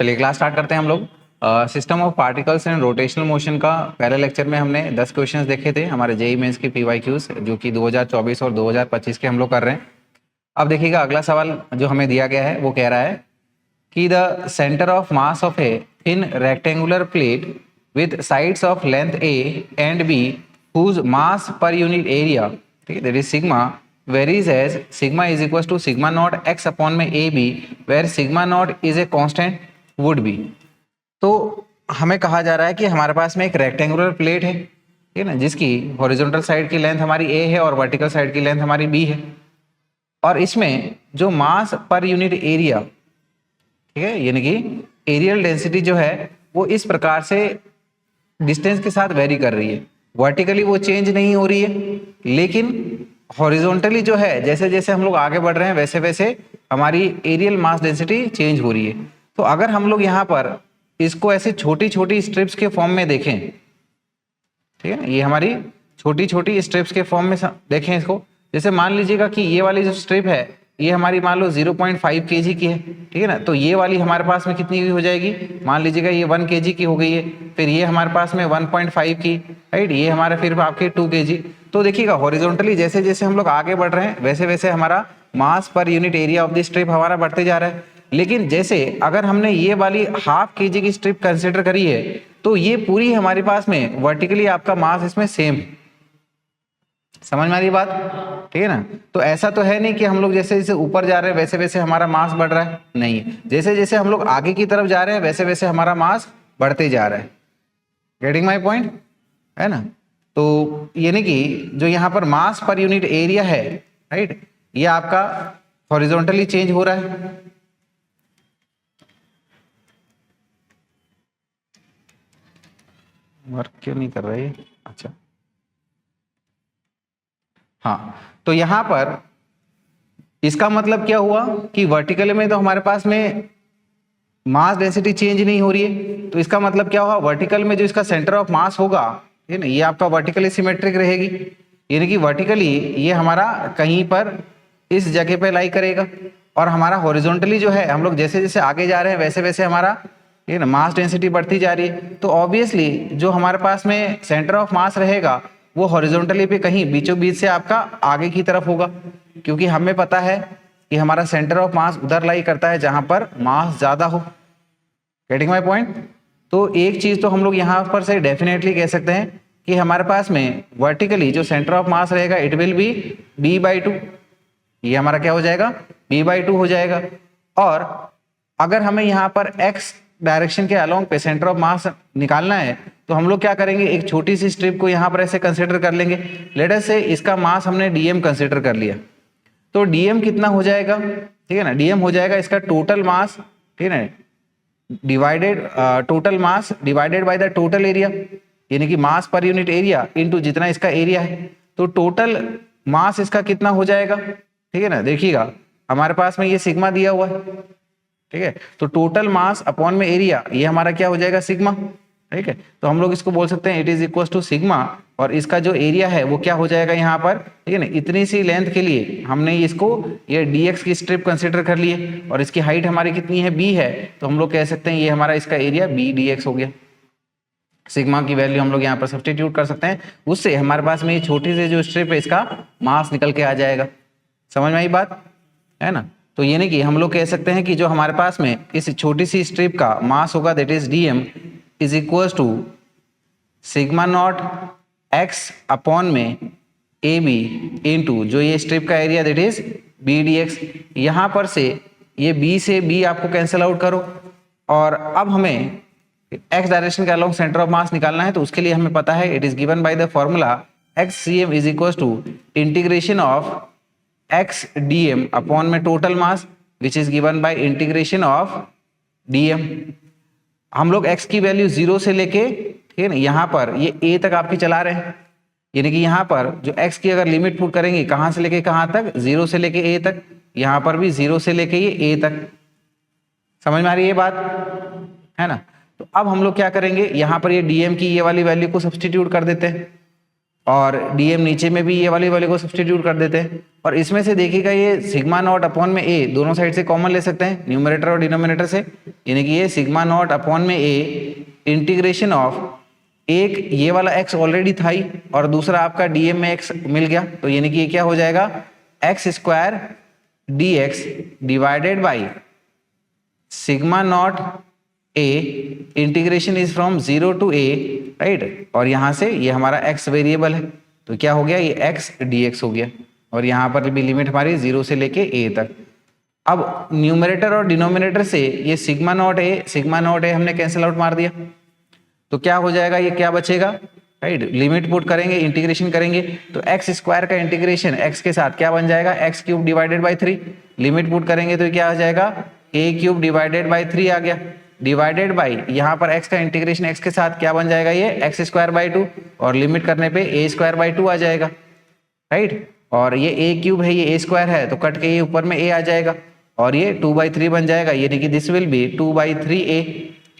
चलिए class start करते हैं हम लोग। System of particles and rotational motion का पहले लेक्चर में हमने 10 क्वेश्चंस देखे थे हमारे जेईई मेंस के पीवाईक्यूज, जो कि 2024 और 2025 के हम लोग कर रहे हैं। अब देखिएगा अगला सवाल जो हमें दिया गया है वो कह रहा है कि the centre of mass of a in rectangular plate with sides of length a and b whose mass पर यूनिट एरिया, ठीक है, that is sigma, varies as sigma is equals to sigma naught x upon में a b where sigma naught is a constant would be। तो हमें कहा जा रहा है कि हमारे पास में एक रेक्टेंगुलर प्लेट है, ठीक है ना, जिसकी हॉरिजॉन्टल साइड की लेंथ हमारी a है और वर्टिकल साइड की लेंथ हमारी b है, और इसमें जो मास पर यूनिट एरिया, ठीक है, यानी कि एरियल डेंसिटी जो है वो इस प्रकार से डिस्टेंस के साथ वेरी कर रही है। वर्टिकली वो चेंज नहीं हो रही है, लेकिन हॉरिजॉन्टली जो है जैसे जैसे हम लोग आगे बढ़ रहे हैं वैसे वैसे हमारी एरियल मास डेंसिटी चेंज हो रही है। तो अगर हम लोग यहाँ पर इसको ऐसे छोटी छोटी स्ट्रिप्स के फॉर्म में देखें, ठीक है ना, ये हमारी छोटी छोटी स्ट्रिप्स के फॉर्म में देखें इसको। जैसे मान लीजिएगा कि ये वाली जो स्ट्रिप है ये हमारी मान लो 0.5 kg की है, ठीक है ना, तो ये वाली हमारे पास में कितनी की हो जाएगी, मान लीजिएगा ये 1 kg की हो गई है, फिर ये हमारे पास में 1.5 की, राइट, ये हमारा फिर आपके 2 kg। तो देखिएगा हॉरिजॉन्टली जैसे जैसे हम लोग आगे बढ़ रहे हैं वैसे वैसे हमारा मास पर unit area of the strip हमारा बढ़ते जा रहा है। लेकिन जैसे अगर हमने ये वाली ½ kg की स्ट्रिप कंसिडर करी है तो ये पूरी हमारे पास में वर्टिकली आपका मास इसमें सेम है। समझ में आ रही बात, ठीक है ना। तो ऐसा तो है नहीं कि हम लोग जैसे जैसे ऊपर जा रहे हैं वैसे वैसे हमारा मास बढ़ रहा है, नहीं, जैसे जैसे हम लोग आगे की तरफ जा रहे हैं वैसे वैसे हमारा मास बढ़ते जा रहा है। गेटिंग माय पॉइंट, है ना। तो यानी कि जो यहाँ पर मास पर यूनिट एरिया है, राइट, ये आपका हॉरिजॉन्टली चेंज हो रहा है। वर्क क्यों नहीं कर रही, अच्छा हाँ, तो यहाँ पर इसका मतलब क्या हुआ कि वर्टिकल में तो हमारे पास में मास डेंसिटी चेंज नहीं हो रही है, तो इसका मतलब क्या हुआ, वर्टिकल में जो इसका सेंटर ऑफ मास होगा, है ना, ये आपका वर्टिकली सिमेट्रिक रहेगी, यानी कि वर्टिकली ये हमारा कहीं पर इस जगह पे लाई करेगा, और हमारा हॉरिजॉन्टली जो है हम लोग जैसे जैसे आगे जा रहे हैं वैसे वैसे हमारा ये ना मास डेंसिटी बढ़ती जा रही है। तो ऑब्वियसली जो हमारे पास में सेंटर ऑफ मास रहेगा वो हॉरिजॉन्टली पे कहीं बीचों बीच से आपका आगे की तरफ होगा, क्योंकि हमें पता है कि हमारा सेंटर ऑफ मास उधर लाई करता है जहां पर मास ज्यादा हो। Getting my point. तो एक चीज तो हम लोग यहाँ पर से डेफिनेटली कह सकते हैं कि हमारे पास में वर्टिकली जो सेंटर ऑफ मास रहेगा इट विल बी b/2, ये हमारा क्या हो जाएगा, b/2 हो जाएगा। और अगर हमें यहाँ पर x डायरेक्शन के अलोंग पे सेंटर ऑफ मास निकालना है तो हम लोग क्या करेंगे, एक छोटी सी स्ट्रिप को यहाँ पर ऐसे कंसिडर कर लेंगे। लेट अस से इसका मास हमने dm कंसिडर कर लिया, तो dm कितना हो जाएगा, ठीक है ना, dm हो जाएगा इसका टोटल मास, ठीक है ना, divided total mass divided by the total area, यानी कि मास पर यूनिट एरिया इनटू जितना इसका एरिया है। तो टोटल मास इसका कितना हो जाएगा, ठीक है ना, देखिएगा हमारे पास में ये सिग्मा दिया हुआ है, ठीक है, तो टोटल मास अपॉन में एरिया ये हमारा क्या हो जाएगा, सिग्मा, ठीक है। तो हम लोग इसको बोल सकते हैं it is equal to sigma, और इसका जो एरिया है वो क्या हो जाएगा यहाँ पर, ठीक है ना, इतनी सी लेंथ के लिए हमने इसको ये dx की स्ट्रिप कंसिडर कर ली है, और इसकी हाइट हमारी कितनी है, b है, तो हम लोग कह सकते हैं ये हमारा इसका एरिया b dx हो गया। सिग्मा की वैल्यू हम लोग यहाँ पर सब्स्टिट्यूट कर सकते हैं, उससे हमारे पास में ये छोटी सी जो स्ट्रिप है इसका मास निकल के आ जाएगा। समझ में आई बात, है ना। तो यानी कि हम लोग कह सकते हैं कि जो हमारे पास में इस छोटी सी स्ट्रिप का मास होगा that is dm is equal to sigma not x upon में ab इंटू जो ये स्ट्रिप का area that is b dx। यहाँ पर से ये b से b आपको कैंसिल आउट करो, और अब हमें x डायरेक्शन के अलोंग सेंटर ऑफ मास निकालना है, तो उसके लिए हमें पता है it is given by the formula xcm is equal to integration of x dm upon में total mass which is given by integration of dm। हम लोग x की वैल्यू 0 से लेके, ठीक है ना, यहाँ पर ये a तक आपकी चला रहे हैं, यानी कि यहाँ पर जो x की अगर लिमिट पुट करेंगे कहाँ से लेके कहाँ तक, 0 से लेके a तक, यहाँ पर भी 0 से लेके ये a तक। समझ में आ रही है ये बात, है ना। तो अब हम लोग क्या करेंगे, यहाँ पर ये dm की ये वाली वैल्यू को सब्स्टिट्यूट कर देते हैं, और डीएम नीचे में भी ये वाले को सब्सटीट्यूट कर देते हैं, और इसमें से देखिएगा ये सिग्मा नॉट अपॉन में ए दोनों साइड से कॉमन ले सकते हैं, न्यूमरेटर और डिनोमिनेटर से, यानी कि ये सिग्मा नॉट अपॉन में ए इंटीग्रेशन ऑफ एक ये वाला x ऑलरेडी था ही और दूसरा आपका डीएम में x मिल गया, तो यानी कि ये क्या हो जाएगा x square d x divided by sigma not a integration is from 0 to a, right, और यहां से ये हमारा x वेरिएबल है तो क्या हो गया ये x dx हो गया, और यहाँ पर भी लिमिट हमारी 0 से लेके a तक। अब न्यूमरेटर और डिनोमिनेटर से ये सिग्मा नॉट ए हमने कैंसिल आउट मार दिया, तो क्या हो जाएगा, ये क्या बचेगा, राइट, लिमिट पुट करेंगे, इंटीग्रेशन करेंगे, तो एक्स स्क्वायर का इंटीग्रेशन एक्स के साथ क्या बन जाएगा x cube divided by 3, limit put करेंगे तो क्या आ जाएगा ए क्यूब डिवाइडेड बाई 3 आ गया, डिवाइडेड बाई यहाँ पर एक्स का इंटीग्रेशन एक्स के साथ क्या बन जाएगा ये एक्स स्क्वायर बाई 2, और लिमिट करने पे ए स्क्वायर बाई 2 आ जाएगा, राइट, और ये ए क्यूब है ये ए स्क्वायर है तो कट के ये ऊपर में ए आ जाएगा और ये 2/3 बन जाएगा, यानी कि this will B 2/3a,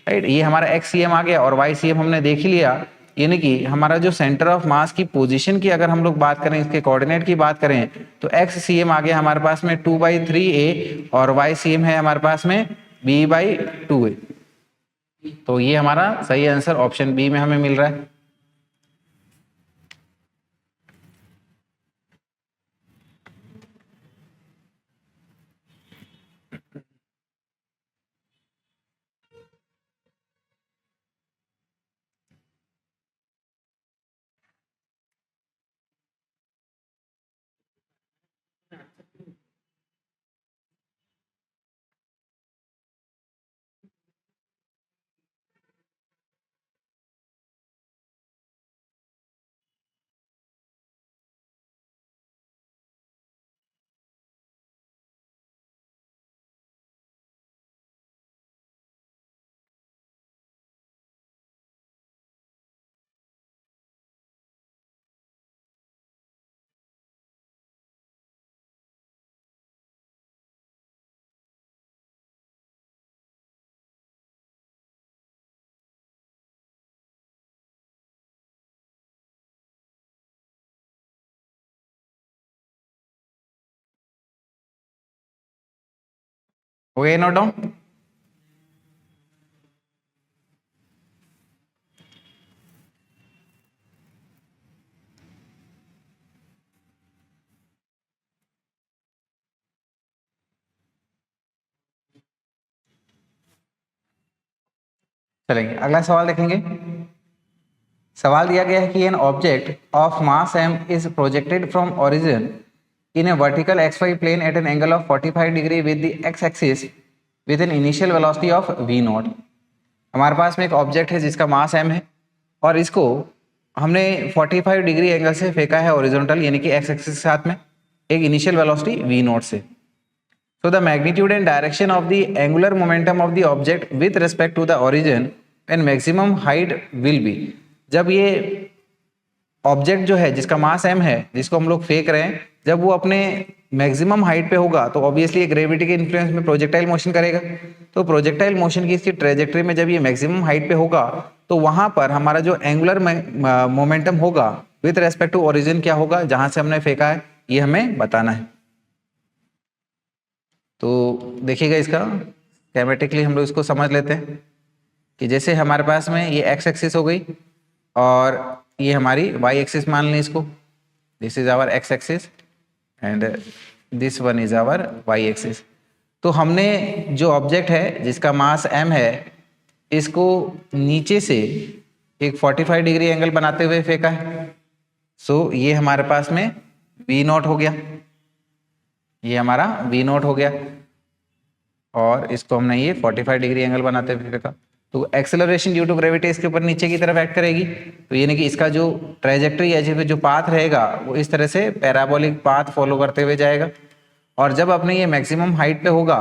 right. ये हमारा एक्स सी एम आ गया और वाई सी एम हमने देख ही लिया, यानी कि हमारा जो सेंटर ऑफ मास की पोजीशन की अगर हम लोग बात करें, इसके कोऑर्डिनेट की बात करें तो एक्स सी एम आ गया हमारे पास में 2/3a और वाई सी एम है हमारे पास में b/2a, तो ये हमारा सही आंसर ऑप्शन बी में हमें मिल रहा है। हो गया नोट डाउन? चलेंगे अगला सवाल देखेंगे। सवाल दिया गया है कि an object of mass m is projected from origin in a vertical xy plane at an angle of 45 degree with the x axis with an initial velocity of v0। हमारे पास में एक ऑब्जेक्ट है जिसका मास m है और इसको हमने 45 डिग्री एंगल से फेंका है हॉरिजॉन्टल, यानी कि x एक्सिस के साथ में एक इनिशियल वेलोसिटी v0 से। So the magnitude and direction of the angular momentum of the object with respect to the origin and maximum height will be। जब ये ऑब्जेक्ट जो है जिसका मास m है जिसको हम लोग फेंक रहे हैं, जब वो अपने मैक्सिमम हाइट पे होगा तो ऑब्वियसली ग्रेविटी के इन्फ्लुएंस में प्रोजेक्टाइल मोशन करेगा, तो प्रोजेक्टाइल मोशन की इसकी ट्रेजेक्टरी में जब ये मैक्सिमम हाइट पे होगा तो वहां पर हमारा जो एंगुलर मोमेंटम होगा विथ रेस्पेक्ट टू ओरिजिन क्या होगा, जहां से हमने फेंका है ये हमें बताना है। तो देखिएगा इसका स्कीमेटिकली हम लोग इसको समझ लेते हैं कि जैसे हमारे पास में ये एक्स एक्सिस हो गई और ये हमारी वाई एक्सिस मान लें इसको, this is our x axis and this one is our y axis. तो हमने जो ऑब्जेक्ट है जिसका मास m है इसको नीचे से एक 45 डिग्री एंगल बनाते हुए फेंका है, सो ये हमारे पास में v0 हो गया, ये हमारा v0 हो गया और इसको हमने ये 45 डिग्री एंगल बनाते हुए फेंका, तो एक्सेलरेशन ड्यू टू ग्रेविटी इसके ऊपर नीचे की तरफ एक्ट करेगी, तो यानी कि इसका जो ट्रेजेक्टरी है जो पाथ रहेगा वो इस तरह से पैराबोलिक पाथ फॉलो करते हुए जाएगा। और जब अपने ये मैक्सिमम हाइट पे होगा,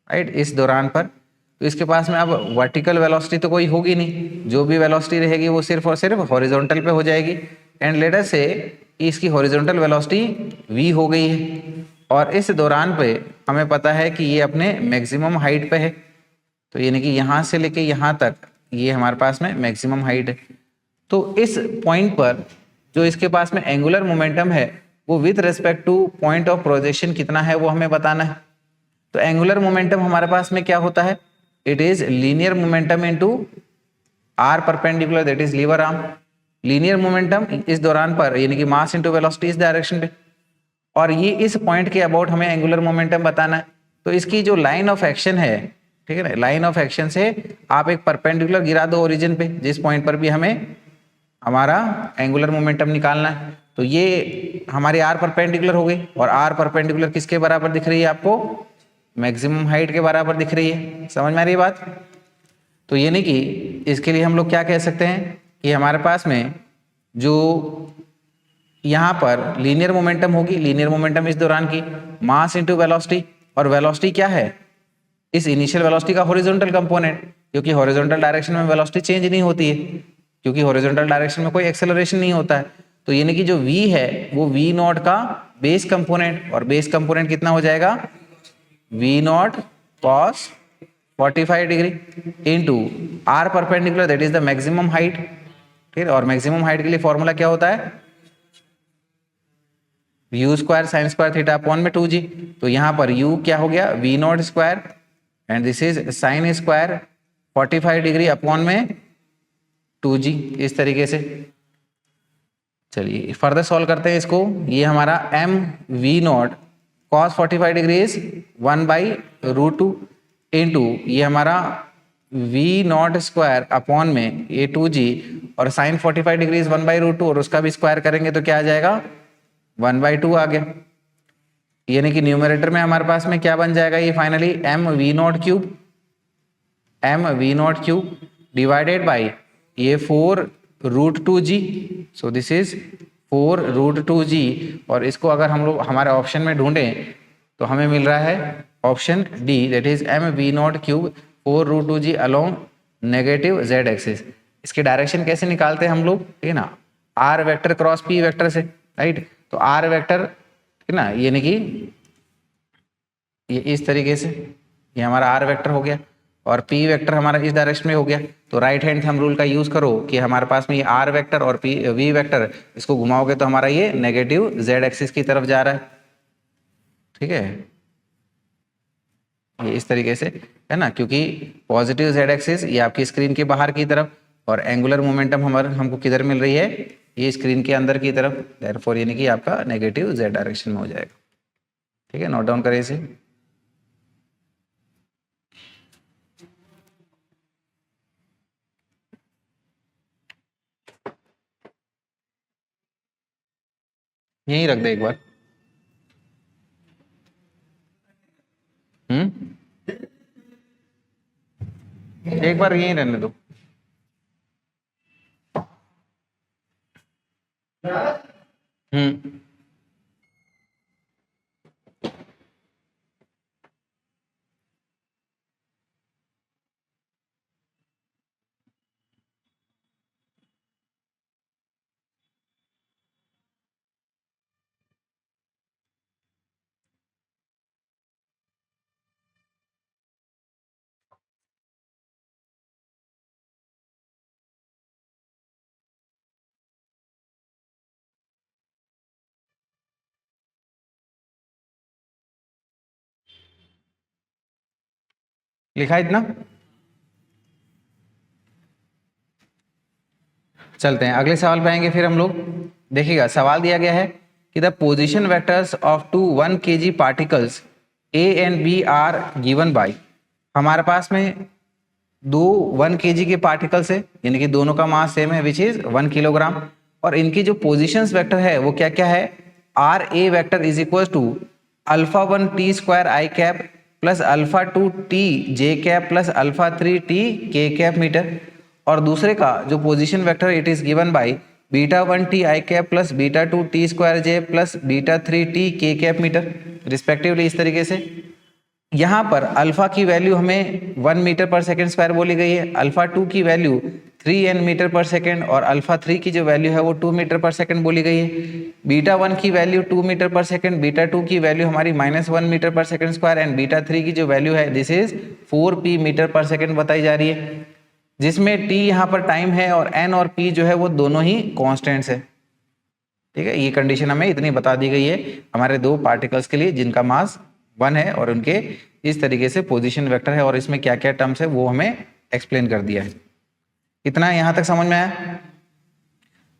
राइट, इस दौरान पर, तो इसके पास में अब वर्टिकल वेलोसिटी तो कोई होगी नहीं, जो भी वेलोसिटी रहेगी वो सिर्फ और सिर्फ हॉरिजॉन्टल पे हो जाएगी। एंड लेट अस से इसकी हॉरिजॉन्टल वेलोसिटी v हो गई है और इस दौरान पे हमें पता है कि ये अपने मैक्सिमम हाइट पे है, तो यानी कि यहाँ से लेके यहाँ तक ये हमारे पास में मैक्सिमम हाइट है। तो इस पॉइंट पर जो इसके पास में एंगुलर मोमेंटम है वो with respect two point of projection कितना है वो हमें बताना है। तो एंगुलर मोमेंटम हमारे पास में क्या होता है, it is linear momentum into r perpendicular that is lever arm. Linear momentum इस दौरान पर यानी कि मास इनटू वेलोसिटी इस डायरेक्शन पे, और ये इस पॉइंट के अबाउट हमें एंगुलर मोमेंटम बताना है। तो इसकी जो लाइन ऑफ एक्शन है, ठीक है ना, लाइन ऑफ एक्शन से आप एक परपेंडिकुलर गिरा दो ओरिजिन पे, जिस पॉइंट पर भी हमें हमारा एंगुलर मोमेंटम निकालना है। तो ये हमारी आर परपेंडिकुलर हो गई, और आर परपेंडिकुलर किसके बराबर दिख रही है आपको, मैक्सिमम हाइट के बराबर दिख रही है। समझ में आ रही है बात। तो यानी कि इसके लिए हम लोग क्या कह सकते हैं कि हमारे पास में जो यहाँ पर लीनियर मोमेंटम होगी, लीनियर मोमेंटम इस दौरान की मास इनटू वेलोसिटी, और वेलोसिटी क्या है, इस इनिशियल वेलोसिटी का हॉरिजॉन्टल कंपोनेंट, क्योंकि हॉरिजॉन्टल डायरेक्शन में वेलोसिटी चेंज नहीं होती है, क्योंकि हॉरिजॉन्टल डायरेक्शन में कोई एक्सेलरेशन नहीं होता है। तो यानी कि जो v है वो v नॉट का बेस कंपोनेंट, और बेस कंपोनेंट कितना हो जाएगा, v not cos 45 degree into r perpendicular that is the maximum height. ठीक है, और मैक्सिमम हाइट के लिए फॉर्मूला क्या होता है, u square sine square theta upon में 2g। तो यहाँ पर u क्या हो गया, v not square and this is sine square 45 degree upon में 2g, इस तरीके से। चलिए फर्दर सॉल्व करते हैं इसको। ये हमारा m v not cos 45 degree is 1/√2 into ये हमारा v नॉट स्क्वायर अपॉन में ये 2g, और साइन 45 डिग्री इज 1/√2, और उसका भी स्क्वायर करेंगे तो क्या आ जाएगा, 1/2 आ गया। यानी कि न्यूमरेटर में हमारे पास में क्या बन जाएगा, ये finally m v not cube divided by ये 4√2g। So this is 4√2g, और इसको अगर हम लोग हमारे ऑप्शन में ढूंढें तो हमें मिल रहा है option D that is m v not cube 4√2g along negative z axis. इसके डायरेक्शन कैसे निकालते हैं हम लोग, ठीक है ना, r vector cross p vector से, राइट। तो r वेक्टर, ठीक है ना, यानी कि ये इस तरीके से, ये हमारा r वेक्टर हो गया, और p वेक्टर हमारा इस डायरेक्शन में हो गया। तो राइट हैंड थंब रूल का यूज करो कि हमारे पास में ये r वेक्टर और v वेक्टर, इसको घुमाओगे तो हमारा ये नेगेटिव z एक्सिस की तरफ जा रहा है, ठीक है, ये इस तरीके से है ना, क्योंकि पॉजिटिव z एक्सिस ये आपकी स्क्रीन के बाहर की तरफ, और एंगुलर मोमेंटम हमको किधर मिल रही है, ये स्क्रीन के अंदर की तरफ, देयरफॉर यानी कि आपका नेगेटिव z डायरेक्शन में हो जाएगा। ठीक है, नोट डाउन करें इसे। यहीं रख दे एक बार। एक बार यहीं रहने दो। लिखा इतना, चलते हैं अगले सवाल पे आएंगे फिर हम लोग। देखिएगा सवाल दिया गया है कि the position vectors of 2 1 kg particles a and b are given by. हमारे पास में दो 1 kg के पार्टिकल्स है, यानी कि दोनों का मास सेम है विच इज 1 किलोग्राम, और इनकी जो पोजीशंस वेक्टर है वो क्या क्या है, R A vector is equal to α1 t square I cap plus α2 t J cap plus α3 t K cap metre, और दूसरे का जो position vector it is given by β1 t I cap plus β2 t square J plus β3 t K cap metre respectively. इस तरीके से यहाँ पर alpha की वैल्यू हमें 1 मीटर पर सेकेंड स्क्वायर बोली गई है, α2 की value 3n metre per second, और α3 की जो वैल्यू है वो 2 मीटर पर सेकेंड बोली गई है। β1 की वैल्यू 2 मीटर पर सेकेंड, β2 की वैल्यू हमारी -1 metre per second square, and β3 की जो वैल्यू है this is 4p metre per second बताई जा रही है, जिसमें t यहाँ पर टाइम है और n और p जो है वो दोनों ही कॉन्स्टेंट्स है। ठीक है, ये कंडीशन हमें इतनी बता दी गई है हमारे दो पार्टिकल्स के लिए जिनका मास 1 है और उनके इस तरीके से पोजीशन वेक्टर है और इसमें क्या क्या टर्म्स है वो हमें एक्सप्लेन कर दिया है। इतना यहां तक समझ में आया।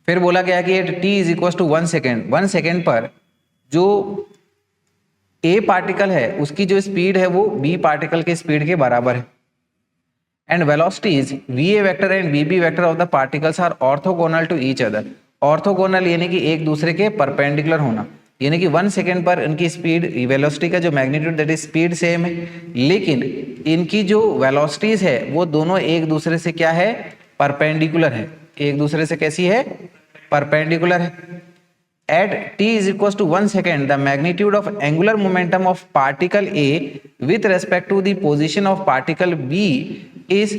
फिर बोला गया कि t is equal to 1 second, 1 second पर जो a पार्टिकल है उसकी जो स्पीड है वो b पार्टिकल के स्पीड के बराबर है। And velocities va vector and vb vector of the particles are orthogonal to each other. Orthogonal यानी कि एक दूसरे के परपेंडिकुलर होना, यानी कि 1 सेकेंड पर इनकी स्पीड, वेलोसिटी का जो magnitude that is speed same है, लेकिन इनकी जो वेलोसिटीज है वो दोनों एक दूसरे से क्या है, परपेंडिकुलर है। एक दूसरे से कैसी है, परपेंडिकुलर है। At t is equals to 1 second, the magnitude of angular momentum of particle A with respect to the position of particle B is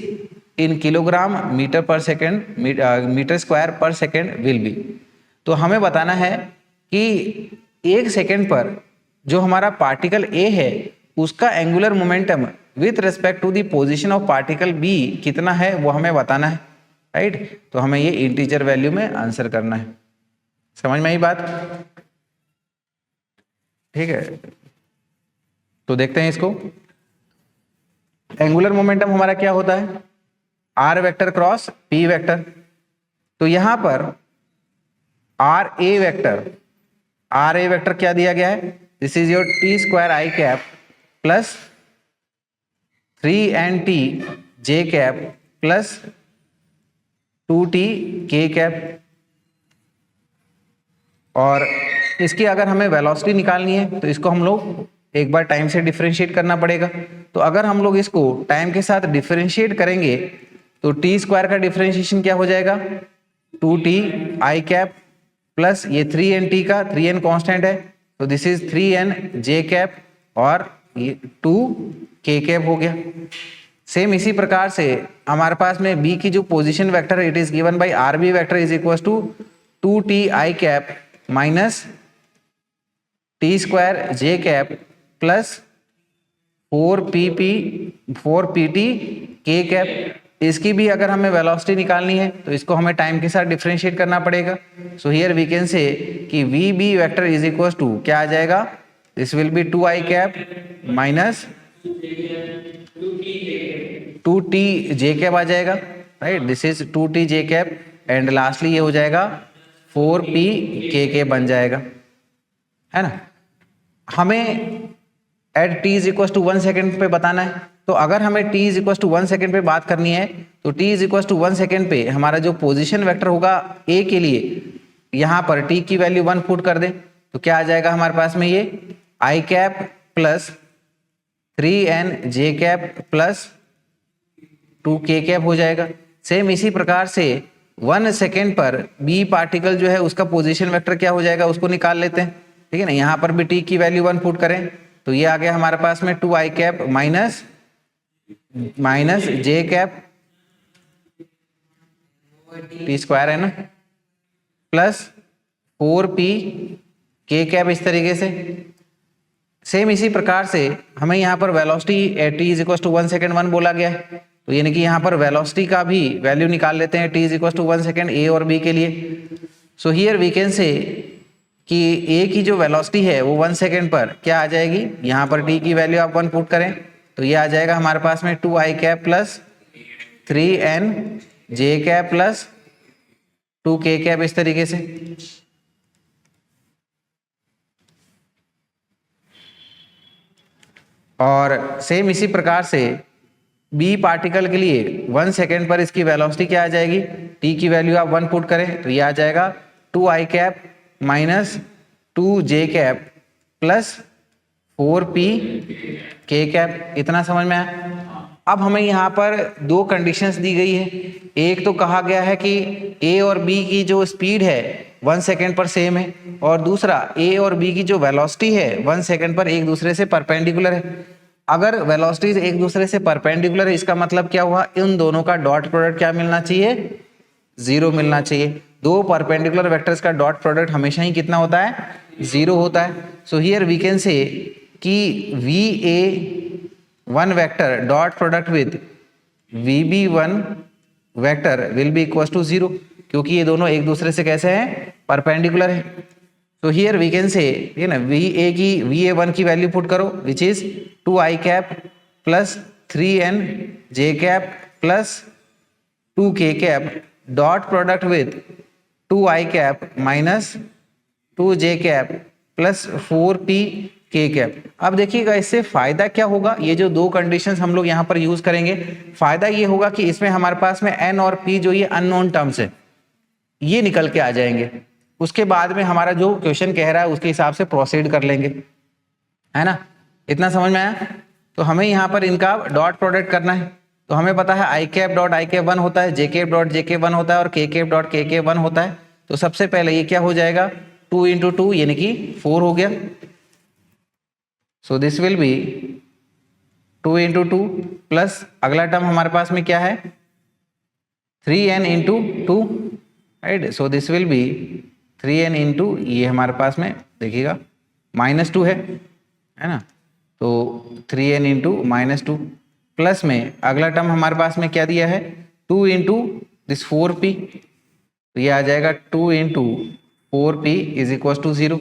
in kilogram meter per second meter square per second will be। तो हमें बताना है कि 1 second पर जो हमारा particle A है उसका angular momentum with respect to the position of particle B कितना है वो हमें बताना है, राइट। तो हमें ये इंटीजर वैल्यू में आंसर करना है। समझ में आई बात, ठीक है। तो देखते हैं इसको। एंगुलर मोमेंटम हमारा क्या होता है, r vector cross p vector. तो यहां पर आर ए वेक्टर क्या दिया गया है, this is your T square I cap plus 3NT J cap plus 2T के कैप। और इसकी अगर हमें वेलोसिटी निकालनी है तो इसको हम लोग एक बार टाइम से डिफरेंशिएट करना पड़ेगा। तो अगर हम लोग इसको टाइम के साथ डिफरेंशिएट करेंगे तो टी स्क्वायर का डिफरेंशिएशन क्या हो जाएगा, 2T आई कैप प्लस ये 3NT का, 3N कांस्टेंट है तो this is 3N j cap और ये 2 के कैप हो गया। सेम इसी प्रकार से हमारे पास में B की जो पोजीशन वेक्टर है it is given by RB vector is equal to 2T i cap minus t square j cap plus 4PT k cap. इसकी भी अगर हमें वेलोसिटी निकालनी है तो इसको हमें टाइम के साथ डिफरेंशिएट करना पड़ेगा। So here we can say कि VB vector is equal to क्या आ जाएगा, this will be 2I cap minus 2T J cap आ जाएगा, right. This is 2T J cap and lastly ये हो जाएगा 4P के बन जाएगा, है ना। हमें at t is equal to 1 second पे बताना है। तो अगर हमें t is equal to 1 second पे बात करनी है तो t is equal to 1 second पे हमारा जो पोजीशन वेक्टर होगा a के लिए, यहाँ पर t की वैल्यू 1 पुट कर दें तो क्या आ जाएगा हमारे पास में, ये i cap plus 3N j cap plus 2 k cap हो जाएगा। सेम इसी प्रकार से 1 सेकेंड पर B पार्टिकल जो है उसका पोजीशन वेक्टर क्या हो जाएगा उसको निकाल लेते हैं, ठीक है ना। यहाँ पर भी t की वैल्यू 1 पुट करें तो ये आ गया हमारे पास में 2I cap minus j cap T square है ना प्लस 4P के कैप, इस तरीके से। सेम इसी प्रकार से हमें यहाँ पर velocity at t is equal to 1 second 1 बोला गया है तो यानी कि यहाँ पर वेलोसिटी का भी वैल्यू निकाल लेते हैं t is equal to 1 second a और b के लिए। So here we can say कि a की जो वेलोसिटी है वो 1 सेकेंड पर क्या आ जाएगी, यहाँ पर t की वैल्यू आप 1 पुट करें तो ये आ जाएगा हमारे पास में 2I cap plus 3N j cap plus 2 k cap, इस तरीके से। और सेम इसी प्रकार से B पार्टिकल के लिए 1 सेकेंड पर इसकी वेलोसिटी क्या आ जाएगी, t की वैल्यू आप 1 पुट करें तो ये आ जाएगा 2I कैप माइनस 2 जे cap plus 4P k cap. इतना समझ में आया। अब हमें यहाँ पर दो कंडीशंस दी गई है। एक तो कहा गया है कि A और B की जो स्पीड है 1 सेकेंड पर सेम है और दूसरा A और B की जो वेलोसिटी है 1 सेकेंड पर एक दूसरे से परपेंडिकुलर है। अगर वेलोसिटीज एक दूसरे से परपेंडिकुलर है इसका मतलब क्या हुआ, इन दोनों का डॉट प्रोडक्ट क्या मिलना चाहिए, 0 मिलना चाहिए। दो परपेंडिकुलर वेक्टर्स का डॉट प्रोडक्ट हमेशा ही कितना होता है, 0 होता है। So here we can say कि VA1 vector dot product with VB1 vector will be equal to 0 क्योंकि ये दोनों एक दूसरे से कैसे हैं, परपेंडिकुलर है। तो हियर वी कैन से, ये ना, VA1 की वैल्यू पुट करो which is 2i cap plus 3n j cap plus 2k cap dot product with 2i cap minus 2j cap plus 4p k cap. अब देखिएगा इससे फायदा क्या होगा, ये जो दो कंडीशंस हम लोग यहाँ पर यूज करेंगे, फायदा ये होगा कि इसमें हमारे पास में n और p जो ये अननोन टर्म्स है ये निकल के आ जाएंगे। उसके बाद में हमारा जो क्वेश्चन कह रहा है उसके हिसाब से प्रोसीड कर लेंगे, है ना। इतना समझ में आया। तो हमें यहाँ पर इनका डॉट प्रोडक्ट करना है। तो हमें पता है आई कैप डॉट आई कैप 1 होता है, जे कैप डॉट जे कैप 1 होता है और के कैप डॉट के कैप 1 होता है। तो सबसे पहले ये क्या हो जाएगा, 2 इंटू 2 यानी कि 4 हो गया। So this will B 2 into 2 plus अगला टर्म हमारे पास में क्या है 3n into 2, right. So this will B 3n into, ये हमारे पास में देखिएगा -2 है ना। तो 3n इंटू -2 प्लस में अगला टर्म हमारे पास में क्या दिया है 2 इंटू दिस 4p, तो ये आ जाएगा 2 into 4p is equal to 0।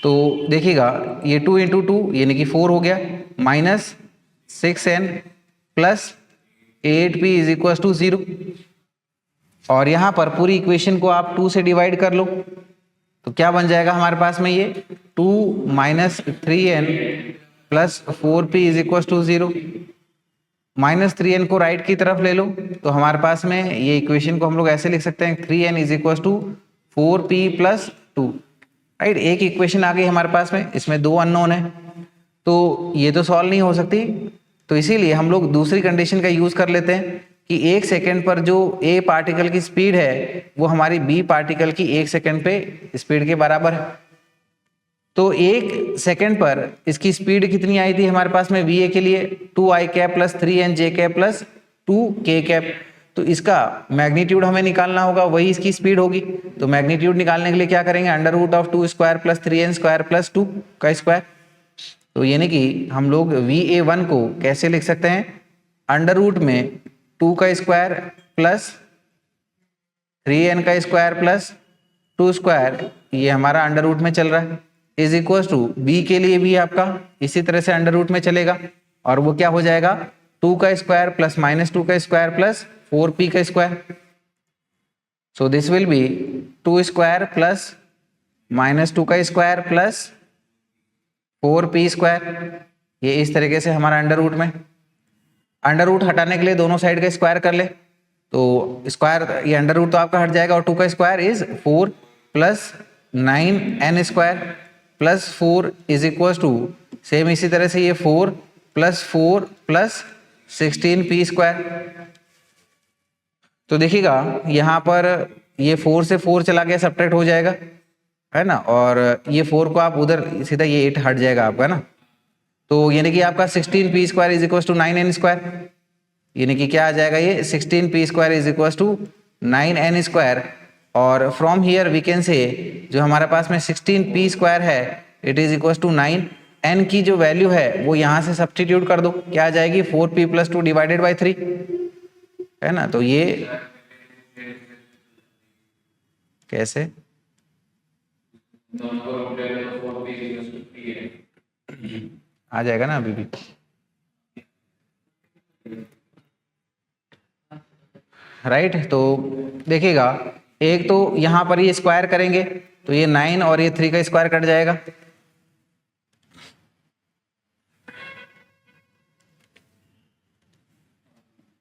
तो देखिएगा ये 2 इंटू 2 यानी कि 4 हो गया, minus 6n plus 8p is equal to 0। और यहाँ पर पूरी इक्वेशन को आप 2 से डिवाइड कर लो तो क्या बन जाएगा हमारे पास में, ये 2 minus 3n plus 4p is equal to 0। Minus 3n को राइट की तरफ ले लो तो हमारे पास में ये इक्वेशन को हम लोग ऐसे लिख सकते हैं 3n is equal to 4p plus 2, right. एक इक्वेशन आ गई हमारे पास में, इसमें दो अननोन है तो ये तो सॉल्व नहीं हो सकती। तो इसीलिए हम लोग दूसरी कंडीशन का यूज कर लेते हैं कि 1 सेकेंड पर जो ए पार्टिकल की स्पीड है वो हमारी बी पार्टिकल की 1 सेकेंड पे स्पीड के बराबर है। तो 1 सेकेंड पर इसकी स्पीड कितनी आई थी हमारे पास में VA के लिए 2i cap plus 3n j cap plus 2k cap. तो इसका मैग्नीट्यूड हमें निकालना होगा, वही इसकी स्पीड होगी। तो मैग्नीट्यूड निकालने के लिए क्या करेंगे, under root of 2 square plus 3n square plus 2 का स्क्वायर। तो यानी कि हम लोग VA1 को कैसे लिख सकते हैं, अंडर रूट में 2 का स्क्वायर प्लस 3n का स्क्वायर प्लस 2 स्क्वायर, ये हमारा अंडर रूट में चल रहा है, इज इक्वल टू बी के लिए भी आपका इसी तरह से अंडर रूट में चलेगा और वो क्या हो जाएगा 2 का स्क्वायर प्लस -2 का स्क्वायर प्लस 4p का square. So this will B 2 square plus -2 का स्क्वायर प्लस 4p स्क्वायर। ये इस तरीके से हमारा अंडर रूट में, अंडर रूट हटाने के लिए दोनों साइड का स्क्वायर कर ले तो स्क्वायर, ये अंडर रूट तो आपका हट जाएगा और 2 का square is 4 plus 9n square plus 4 is equal to same इसी तरह से ये 4 प्लस 16p स्क्वायर। तो देखिएगा यहाँ पर ये 4 से 4 चला गया, सब्ट्रैक्ट हो जाएगा, है ना। और ये 4 को आप उधर सीधा ये 8 हट जाएगा आपका ना। तो यानी कि आपका 16p square is equal to 9n square, यानी कि क्या आ जाएगा ये 16p square is equal to 9n square. और from here we can say जो हमारे पास में 16p स्क्वायर है it is equal to 9n की जो वैल्यू है वो यहाँ से सब्स्टिट्यूट कर दो, क्या आ जाएगी 4p प्लस 2 डिवाइडेड बाई 3, है ना। तो ये कैसे आ जाएगा ना अभी भी, राइट। तो देखिएगा एक तो यहां पर ये स्क्वायर करेंगे तो ये 9 और ये 3 का स्क्वायर कट जाएगा,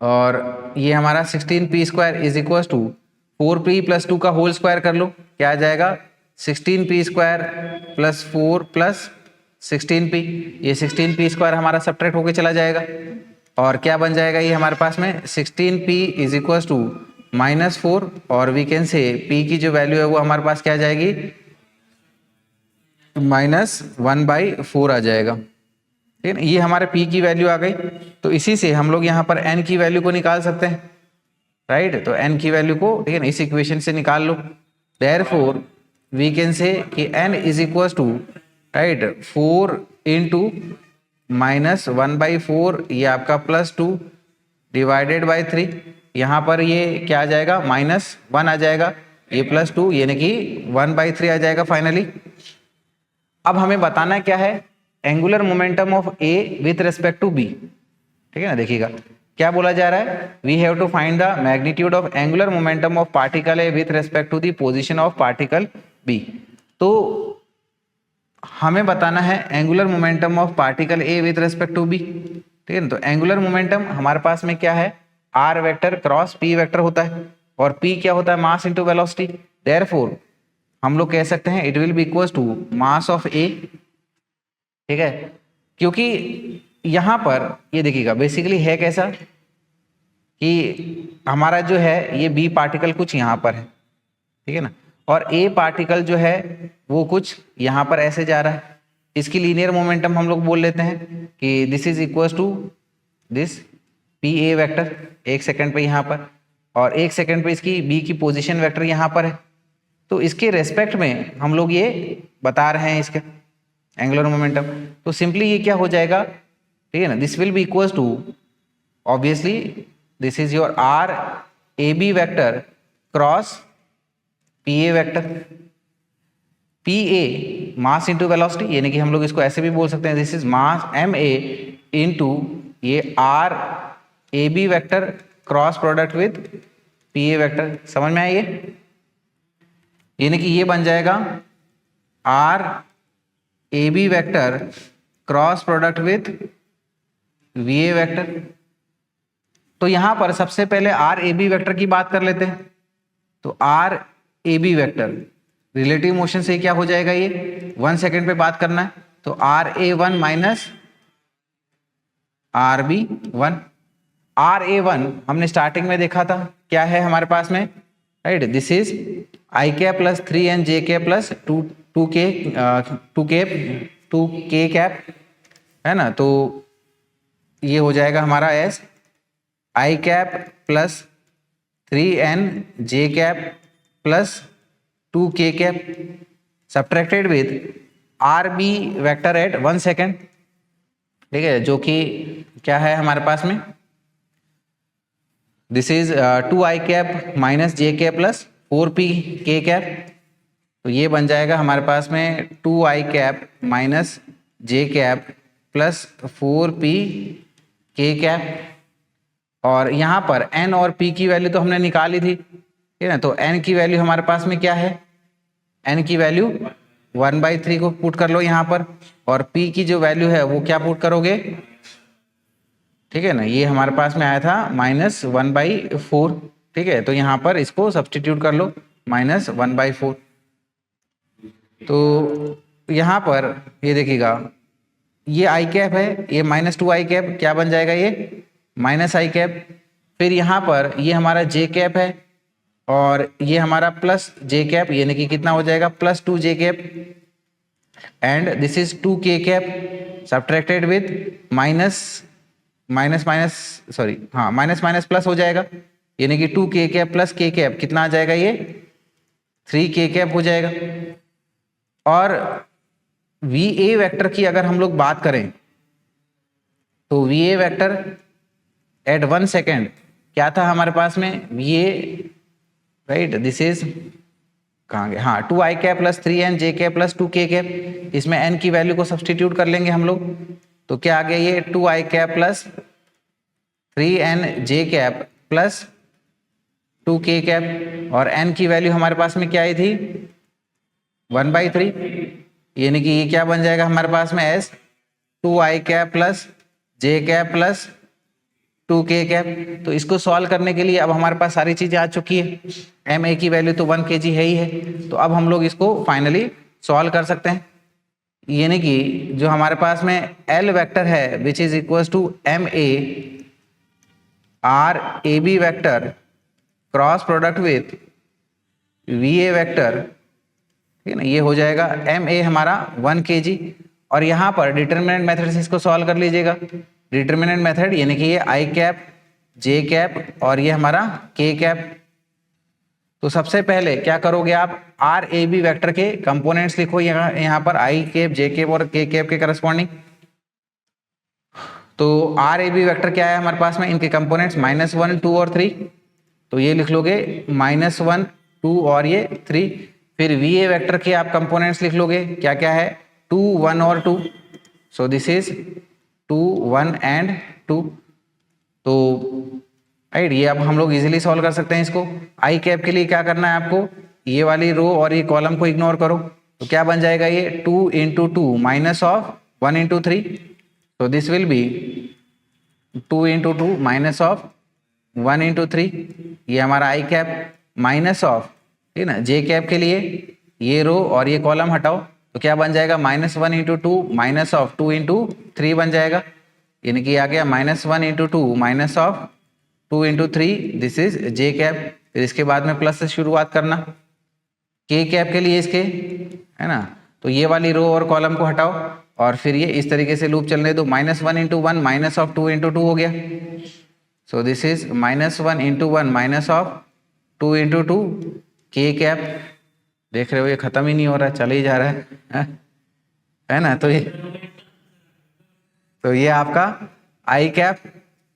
और ये हमारा 16p square is equal to 4p plus 2 का होल स्क्वायर कर लो, क्या आ जाएगा 16p square plus 4 plus 16p। ये 16p स्क्वायर हमारा सब्ट्रैक्ट होके चला जाएगा और क्या बन जाएगा ये हमारे पास में 16p इज इक्वल टू -4 और वी कैन से p की जो वैल्यू है वो हमारे पास क्या आ जाएगी -1/4 आ जाएगा, ठीक है। ये हमारे p की वैल्यू आ गई। तो इसी से हम लोग यहाँ पर n की वैल्यू को निकाल सकते हैं, राइट। तो n की वैल्यू को, ठीक है ना, इस इक्वेशन से निकाल लो। देयरफॉर वी कैन से कि n is equal to, right, 4 into -1/4 ये आपका +2 डिवाइडेड बाई 3, यहाँ पर ये क्या आ जाएगा -1 आ जाएगा। ये +2 यानी कि 1/3 आ जाएगा फाइनली। अब हमें बताना क्या है, angular momentum of a with respect to b. ठीक है ना, देखिएगा क्या बोला जा रहा है, we have to find the magnitude of angular momentum of particle a with respect to the position of particle b. तो हमें बताना है angular momentum of particle a with respect to b. ठीक है ना, तो एंगुलर मोमेंटम हमारे पास में क्या है, r vector cross p vector होता है, और पी क्या होता है, मास इंटू वेलोसिटी। देयरफॉर हम लोग कह सकते हैं it will be equals to mass of A. ठीक है, क्योंकि यहां पर ये देखिएगा बेसिकली है कैसा कि हमारा जो है ये बी पार्टिकल कुछ यहां पर है, ठीक है ना, और ए पार्टिकल जो है वो कुछ यहां पर ऐसे जा रहा है। इसकी लीनियर मोमेंटम हम लोग बोल लेते हैं कि this is equals to this p A vector, 1 second पे यहाँ पर, और 1 सेकंड पे इसकी बी की पोजीशन वेक्टर यहाँ पर है। तो इसके रेस्पेक्ट में हम लोग ये बता रहे हैं इसका एंगुलर मोमेंटम। तो सिंपली ये क्या हो जाएगा, ठीक है ना, this will be equals to obviously this is your r A B vector cross p A vector. P a mass into velocity, यानी कि हम लोग इसको ऐसे भी बोल सकते हैं this is mass M A into ये R A B vector cross product with P A vector. समझ में आइए, यानी कि ये बन जाएगा R A B vector cross product with V A vector. तो यहां पर सबसे पहले आर ए बी वेक्टर की बात कर लेते हैं। तो r A B vector relative motion से क्या हो जाएगा, ये 1 सेकेंड पे बात करना है, तो r a one minus r b one. R a one हमने स्टार्टिंग में देखा था क्या है हमारे पास में, right, this is i cap plus 3n j cap plus 2 k cap, है ना। तो ये हो जाएगा हमारा s i cap plus 3n j cap plus 2 k cap subtracted with r b vector at 1 second. ठीक है, जो कि क्या है हमारे पास में, this is 2i cap minus j cap plus 4p k cap. तो ये बन जाएगा हमारे पास में 2i cap minus j cap plus 4p k cap. और यहाँ पर n और p की वैल्यू तो हमने निकाली थी, ठीक है ना। तो n की वैल्यू हमारे पास में क्या है, n की वैल्यू 1/3 को पुट कर लो यहाँ पर, और p की जो वैल्यू है वो क्या पुट करोगे, ठीक है ना, ये हमारे पास में आया था -1/4। ठीक है, तो यहाँ पर इसको सब्सटीट्यूट कर लो -1/4। तो यहाँ पर ये देखिएगा ये आई कैप है, ये -2i कैप क्या बन जाएगा, ये -i कैप। फिर यहाँ पर ये हमारा जे कैप है और ये हमारा प्लस जे कैप, यानी कि कितना हो जाएगा +2 जे cap, and this is 2 k cap subtracted with minus plus हो जाएगा, यानी कि 2 के कैप प्लस के कैप कितना आ जाएगा, ये 3 के कैप हो जाएगा। और वी ए वेक्टर की अगर हम लोग बात करें तो V A vector at 1 second क्या था हमारे पास में, V A, right, this is कहाँ गए, हाँ 2i cap plus 3n j cap plus 2 k cap. इसमें n की वैल्यू को सब्सटीट्यूट कर लेंगे हम लोग, तो क्या आ गया, ये 2i cap plus 3n j cap plus 2 k cap, और n की वैल्यू हमारे पास में क्या आई थी 1/3, यानी कि ये क्या बन जाएगा हमारे पास में एस 2i कैप प्लस जे कैप प्लस 2 के कैप। तो इसको सॉल्व करने के लिए अब हमारे पास सारी चीजें आ चुकी है, एम ए की वैल्यू तो 1 kg है ही है। तो अब हम लोग इसको फाइनली सॉल्व कर सकते हैं, यानी कि जो हमारे पास में एल वेक्टर है which is equals to m a r A B vector cross product with V A vector, ठीक है ना, ये हो जाएगा एम ए हमारा 1 kg। और यहाँ पर डिटर्मिनेंट मेथड से इसको सॉल्व कर लीजिएगा, डिटर्मिनेंट मेथड यानी कि ये आई कैप जे कैप और ये हमारा के कैप। तो सबसे पहले क्या करोगे आप, आर ए बी वेक्टर के कंपोनेंट्स लिखो यहाँ पर आई कैप जे कैप और के कैप के करस्पॉन्डिंग। तो आर ए बी वेक्टर क्या है हमारे पास में, इनके कंपोनेंट्स -1 2 और 3, तो ये लिख लोगे -1 2 और ये 3। फिर VA वेक्टर के आप कंपोनेंट्स लिख लोगे, क्या क्या है, 2 1 और 2। So this is 2 1 and 2। तो राइट, ये अब हम लोग इजीली सॉल्व कर सकते हैं इसको। आई कैप के लिए क्या करना है आपको, ये वाली रो और ये कॉलम को इग्नोर करो, तो क्या बन जाएगा ये 2 इंटू 2 माइनस ऑफ 1 इंटू 3। तो this will B 2 into 2 minus of 1 into 3। ये हमारा आई कैप माइनस ऑफ, ठीक है ना, जे कैप के लिए ये रो और ये कॉलम हटाओ, तो क्या बन जाएगा -1 इंटू 2 माइनस ऑफ 2 इंटू 3 बन जाएगा। यानी कि आ गया -1 into 2 minus of 2 into 3, this is J cap. फिर इसके बाद में प्लस से शुरुआत करना, के कैप के लिए इसके, है ना, तो ये वाली रो और कॉलम को हटाओ और फिर ये इस तरीके से लूप चलने दो, -1 इंटू 1 माइनस ऑफ 2 इंटू 2 हो गया। So this is -1 into 1 minus of 2 into 2 k cap. देख रहे हो ये खत्म ही नहीं हो रहा, चले ही जा रहा है ना। तो ये आपका आई कैप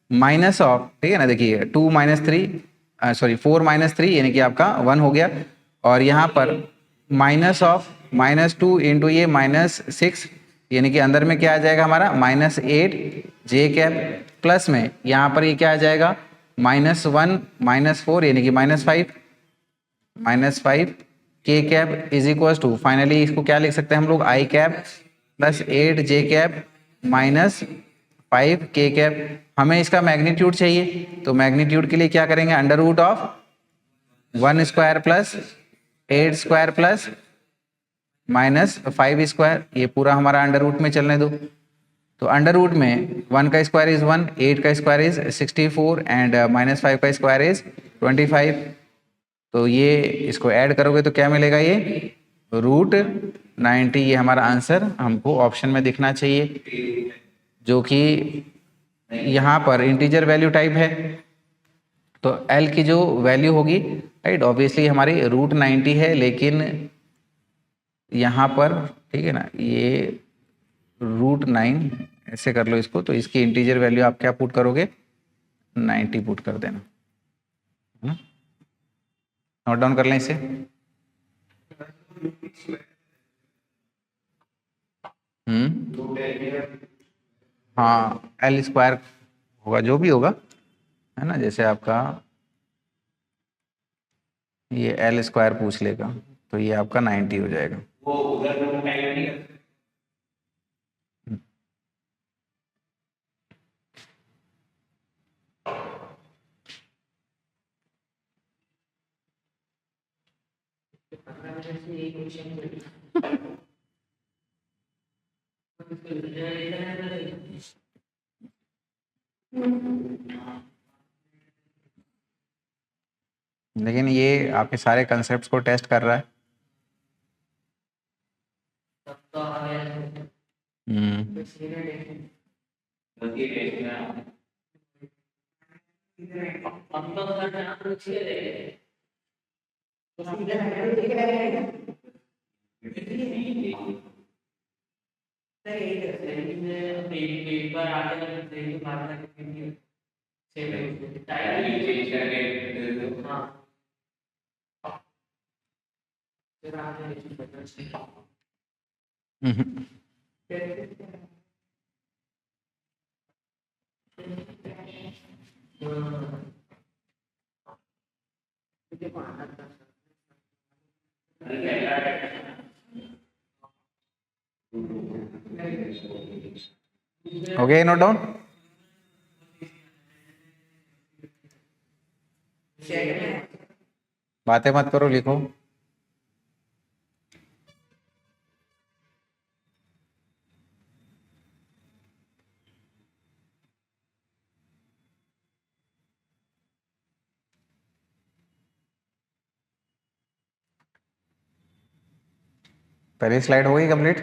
माइनस ऑफ, ठीक है ना, देखिए 2 माइनस 3 सॉरी 4 माइनस 3 यानी कि आपका 1 हो गया। और यहाँ पर माइनस ऑफ -2 इंटू ये -6 यानी कि अंदर में क्या आ जाएगा हमारा -8 जे कैप, प्लस में यहाँ पर ये क्या आ जाएगा -1 -4 यानी कि -5 k cap is equal to, finally इसको क्या लिख सकते हैं हम लोग, i cap plus 8 j cap minus 5 k cap. हमें इसका मैग्नीट्यूड चाहिए, तो मैग्नीट्यूड के लिए क्या करेंगे, under root of 1 square plus 8 square plus -5 square, ये पूरा हमारा अंडर रूट में चलने दो। तो अंडर रूट में 1 का स्क्वायर इज 1, 8 का स्क्वायर इज 64 एंड -5 का स्क्वायर इज 25। तो ये इसको ऐड करोगे तो क्या मिलेगा, ये √90। ये हमारा आंसर हमको ऑप्शन में दिखना चाहिए, जो कि यहाँ पर इंटीजर वैल्यू टाइप है। तो L की जो वैल्यू होगी, राइट, ऑब्वियसली हमारी √90 है, लेकिन यहाँ पर, ठीक है ना, ये √9 ऐसे कर लो इसको, तो इसकी इंटीजर वैल्यू आप क्या पुट करोगे, 90 पुट कर देना, नोट डाउन कर लें इसे। हाँ, L स्क्वायर होगा जो भी होगा, है ना, जैसे आपका ये L स्क्वायर पूछ लेगा तो ये आपका 90 हो जाएगा। वो उधर लेकिन ये आपके सारे कंसेप्ट्स को टेस्ट कर रहा है। Okay, note down. बातें मत करो, लिखो। पहली स्लाइड हो गई कंप्लीट।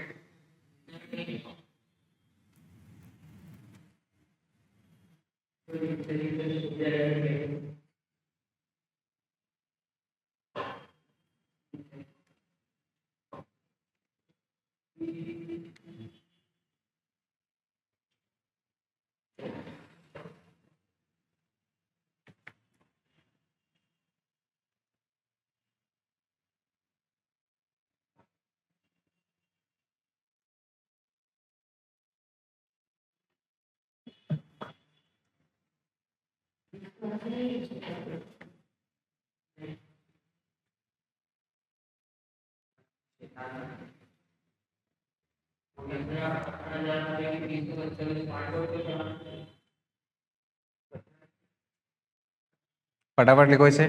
फटाफट लिखो इसे।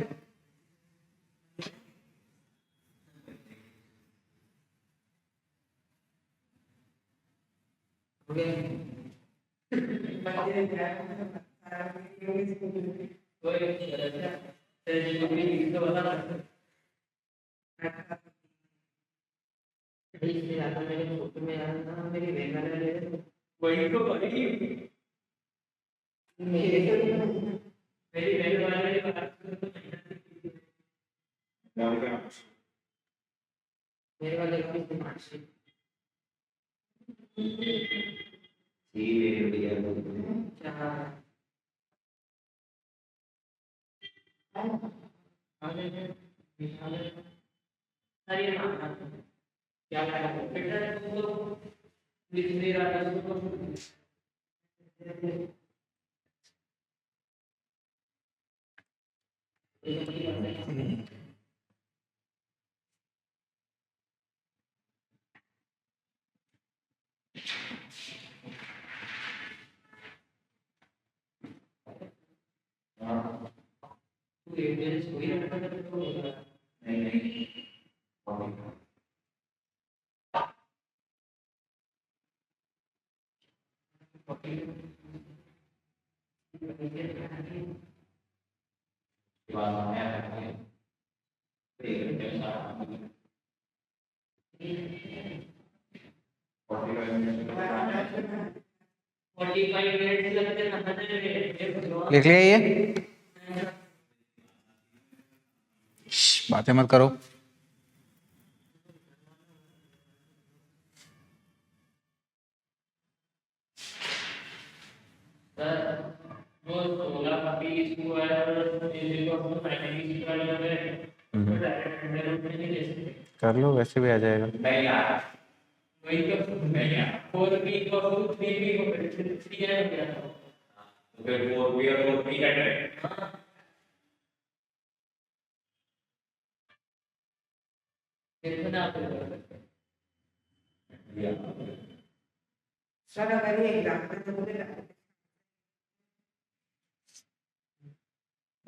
लिख लिया ये? बातें मत करो। कर लो, वैसे भी आ जाएगा।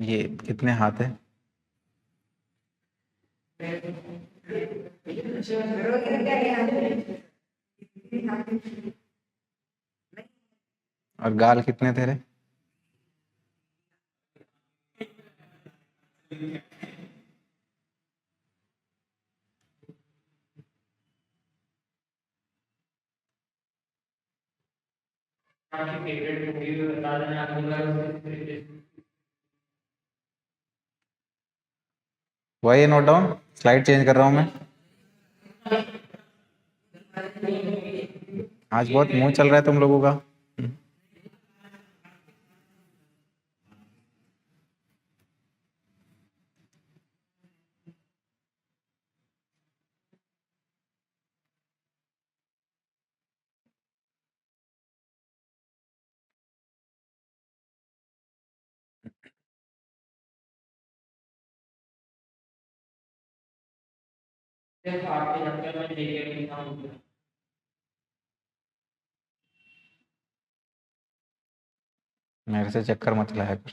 ये कितने हाथ है? और गाल कितने तेरे? वही नोट डाउन, स्लाइड चेंज कर रहा हूं मैं। आज बहुत मुंह चल रहा है तुम लोगों का। मेरे से चक्कर मत लाया कर।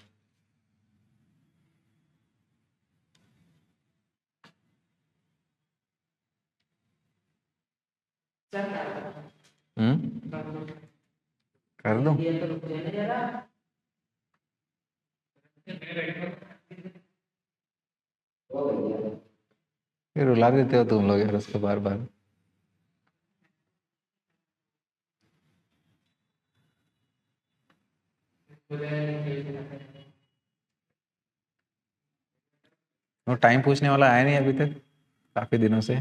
कर दूं? फिर रुला देते हो तुम लोग यार उसको बार बार। वो टाइम पूछने वाला आया नहीं अभी तक, काफी दिनों से।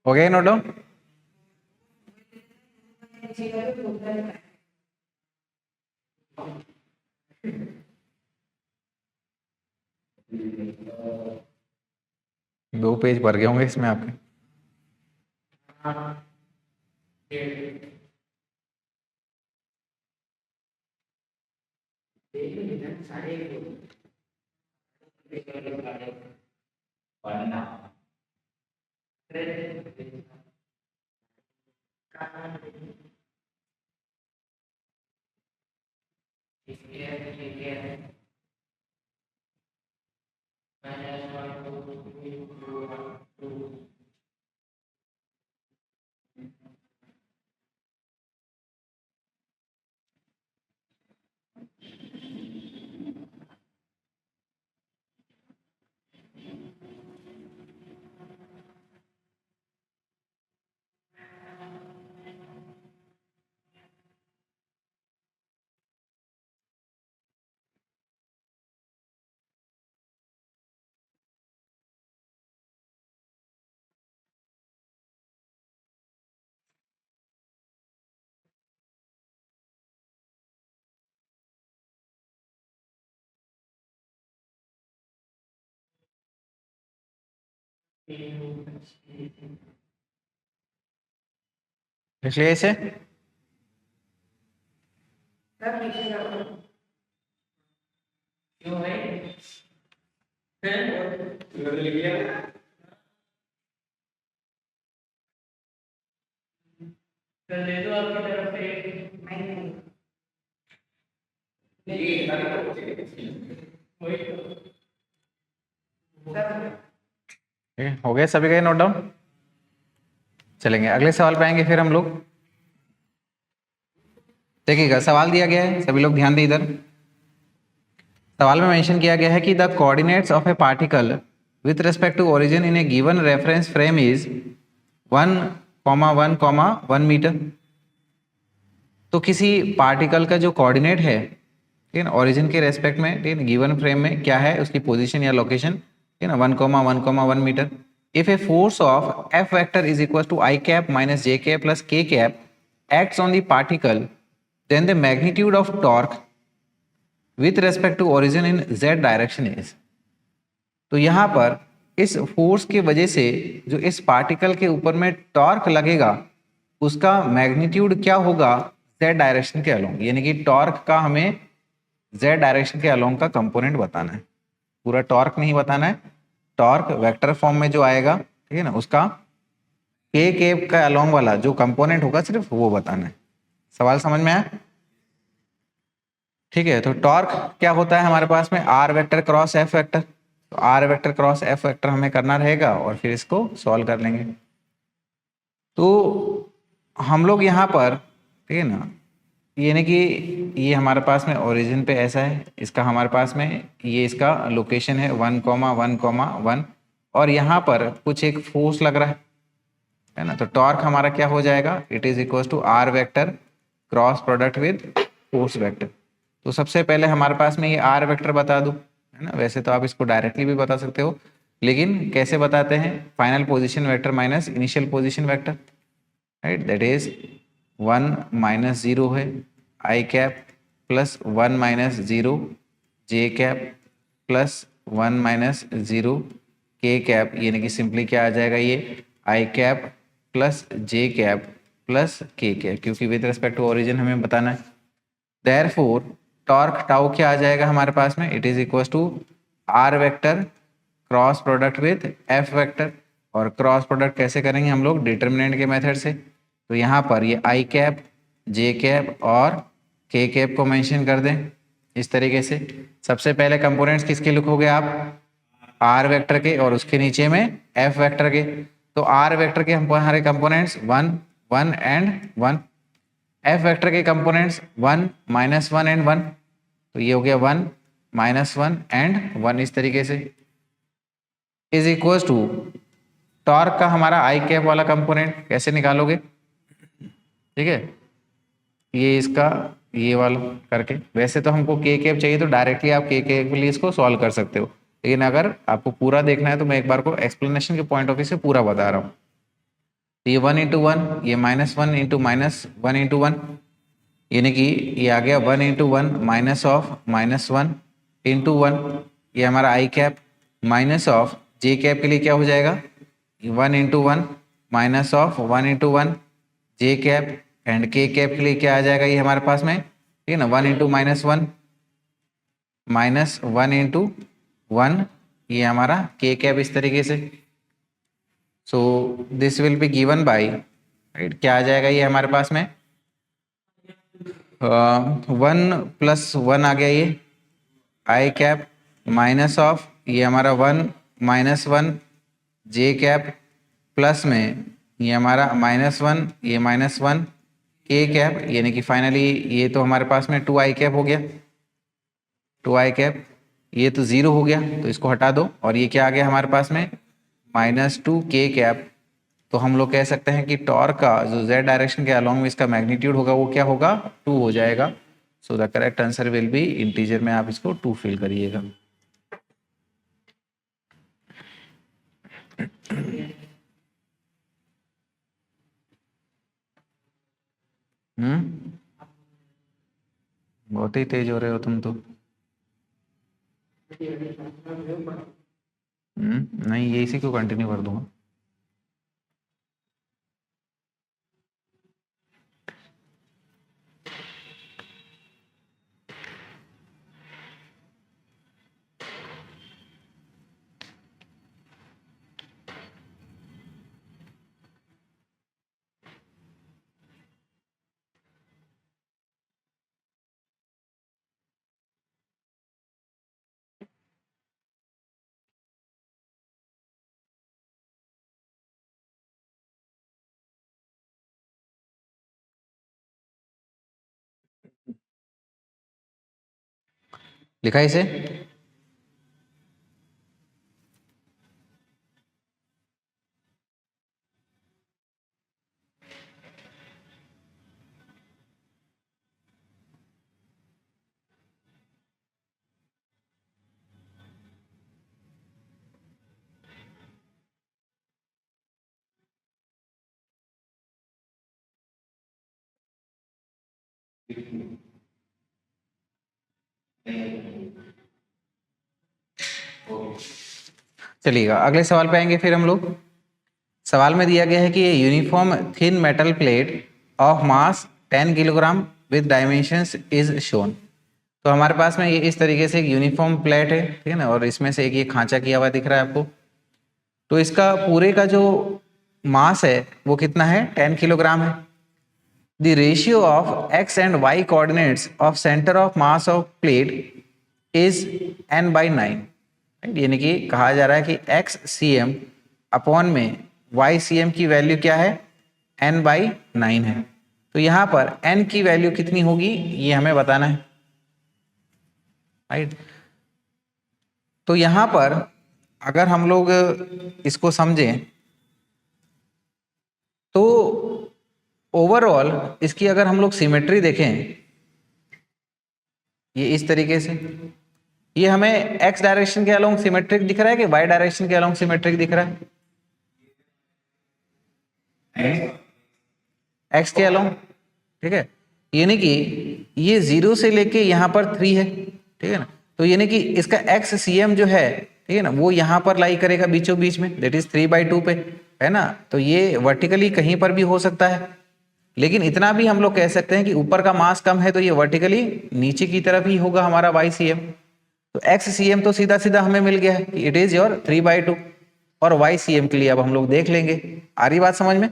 हो गया नोट डाउन? 2 पेज भर गए होंगे इसमें आपके। इसलिए इसे हो गए सभी का नोट डाउन। चलेंगे अगले सवाल पे आएंगे फिर हम लोग। देखिएगा सवाल दिया गया है, सभी लोग ध्यान दें इधर। सवाल में मेंशन किया गया है कि the coordinates of a particle with respect to origin in a given reference frame is 1,1,1 metre. तो किसी पार्टिकल का जो कोऑर्डिनेट है, ठीक है ना, ओरिजिन के रेस्पेक्ट में, ठीक है, गिवन फ्रेम में क्या है उसकी पोजीशन या लोकेशन, ठीक है ना, 1,1,1 metre. If a force of F vector is equal to I cap minus J cap plus K cap acts on the particle, then the magnitude of torque with respect to origin in Z direction is। तो यहाँ पर इस force के वजह से जो इस particle के ऊपर में टॉर्क लगेगा उसका मैग्नीट्यूड क्या होगा Z डायरेक्शन के अलोंग, यानी कि टॉर्क का हमें Z डायरेक्शन के अलोंग का कंपोनेंट बताना है। पूरा टॉर्क नहीं बताना है, टॉर्क वेक्टर फॉर्म में जो आएगा, ठीक है ना, उसका K कैप का अलोंग वाला जो कंपोनेंट होगा सिर्फ वो बताना है। सवाल समझ में आया? ठीक है, तो टॉर्क क्या होता है हमारे पास में R vector cross F vector. तो R vector cross F vector हमें करना रहेगा और फिर इसको सॉल्व कर लेंगे। तो हम लोग यहाँ पर, ठीक है ना, यानी कि ये हमारे पास में ओरिजिन पे ऐसा है, इसका हमारे पास में ये इसका लोकेशन है 1,1,1 और यहाँ पर कुछ एक फोर्स लग रहा है ना। तो टॉर्क हमारा क्या हो जाएगा, it is equal to R vector cross product with force vector. तो सबसे पहले हमारे पास में ये R वेक्टर बता दूं, है ना। वैसे तो आप इसको डायरेक्टली भी बता सकते हो, लेकिन कैसे बताते हैं, final position vector minus initial position vector, right, that is 1 minus 0 है I cap plus 1 minus 0 J cap plus 1 minus 0 K cap, यानी कि सिंपली क्या आ जाएगा, ये I cap plus J cap plus K cap, क्योंकि विद रिस्पेक्ट टू ओरिजिन हमें बताना है। देयरफॉर टॉर्क टाउ क्या आ जाएगा हमारे पास में, it is equal to R vector cross product with F vector. और क्रॉस प्रोडक्ट कैसे करेंगे हम लोग, डिटर्मिनेंट के मेथड से। तो यहाँ पर ये I कैप J कैप और K कैप को मेंशन कर दें इस तरीके से। सबसे पहले कंपोनेंट्स किसके लिखोगे आप, R वेक्टर के, और उसके नीचे में F वेक्टर के। तो R वेक्टर के हमारे कंपोनेंट्स 1 1 एंड 1, F वेक्टर के कंपोनेंट्स 1 माइनस 1 एंड 1। तो ये हो गया 1 माइनस 1 एंड 1 इस तरीके से, इज इक्वल टू टॉर्क का हमारा I कैप वाला कंपोनेंट कैसे निकालोगे, ठीक है, ये इसका ये वाला करके। वैसे तो हमको K कैप चाहिए तो डायरेक्टली आप K कैप के लिए इसको सॉल्व कर सकते हो, लेकिन अगर आपको पूरा देखना है तो मैं एक बार को एक्सप्लेनेशन के पॉइंट ऑफ व्यू से पूरा बता रहा हूँ। ये 1 इंटू 1, ये माइनस 1 इंटू माइनस 1 इंटू 1, यानी कि ये आ गया 1 into 1 minus of minus 1 into 1, ये हमारा I cap minus of J cap के लिए क्या हो जाएगा 1 into 1 minus of 1 into 1 J cap and K cap के लिए क्या आ जाएगा ये हमारे पास में, ठीक है ना, 1 इंटू माइनस 1 माइनस 1 इंटू 1 ये हमारा के कैप इस तरीके से। So this will be given by, right, क्या आ जाएगा ये हमारे पास में 1 प्लस 1 आ गया ये आई कैप माइनस ऑफ ये हमारा 1 माइनस 1 जे कैप प्लस में ये हमारा -1 ये -1 के कैप, यानी कि फाइनली ये तो हमारे पास में 2 आई कैप हो गया, 2 आई कैप, ये तो 0 हो गया तो इसको हटा दो और ये क्या आ गया हमारे पास में -2 के कैप। तो हम लोग कह सकते हैं कि टॉर्क का जो z डायरेक्शन के अलोंग में इसका मैग्नीट्यूड होगा वो क्या होगा 2 हो जाएगा। So the correct answer will be integer में आप इसको 2 फिल करिएगा। बहुत ही तेज हो रहे हो तुम तो। नहीं, ये इसी को कंटिन्यू कर दूंगा। लिखा इसे? चलिएगा अगले सवाल पे आएंगे फिर हम लोग। सवाल में दिया गया है कि ये uniform thin metal plate of mass 10 kilogram with dimensions is shown. तो हमारे पास में ये इस तरीके से एक यूनिफॉर्म प्लेट है, ठीक है ना, और इसमें से एक ये खांचा किया हुआ दिख रहा है आपको। तो इसका पूरे का जो मास है वो कितना है 10 किलोग्राम है। The ratio of x and y coordinates of centre of mass of plate is n/9, यानी कि कहा जा रहा है कि x cm अपॉन में y cm की वैल्यू क्या है n/9 है। तो यहाँ पर n की वैल्यू कितनी होगी ये हमें बताना है, राइट। तो यहाँ पर अगर हम लोग इसको समझें तो ओवरऑल इसकी अगर हम लोग सिमेट्री देखें ये इस तरीके से, ये हमें x डायरेक्शन के अलोंग सिमेट्रिक दिख रहा है कि y डायरेक्शन के अलोंग सिमेट्रिक दिख रहा है? x के अलोंग, ठीक है, यानी कि ये 0 से लेके यहाँ पर 3 है, ठीक है ना। तो यानी कि इसका x cm जो है, ठीक है ना, वो यहाँ पर लाई करेगा बीचों बीच में, दैट इज 3/2 पे, है ना। तो ये वर्टिकली कहीं पर भी हो सकता है, लेकिन इतना भी हम लोग कह सकते हैं कि ऊपर का मास कम है तो ये वर्टिकली नीचे की तरफ ही होगा हमारा y cm। तो x cm तो सीधा सीधा हमें मिल गया है कि इट इज योर 3/2, और y cm के लिए अब हम लोग देख लेंगे। आ रही बात समझ में?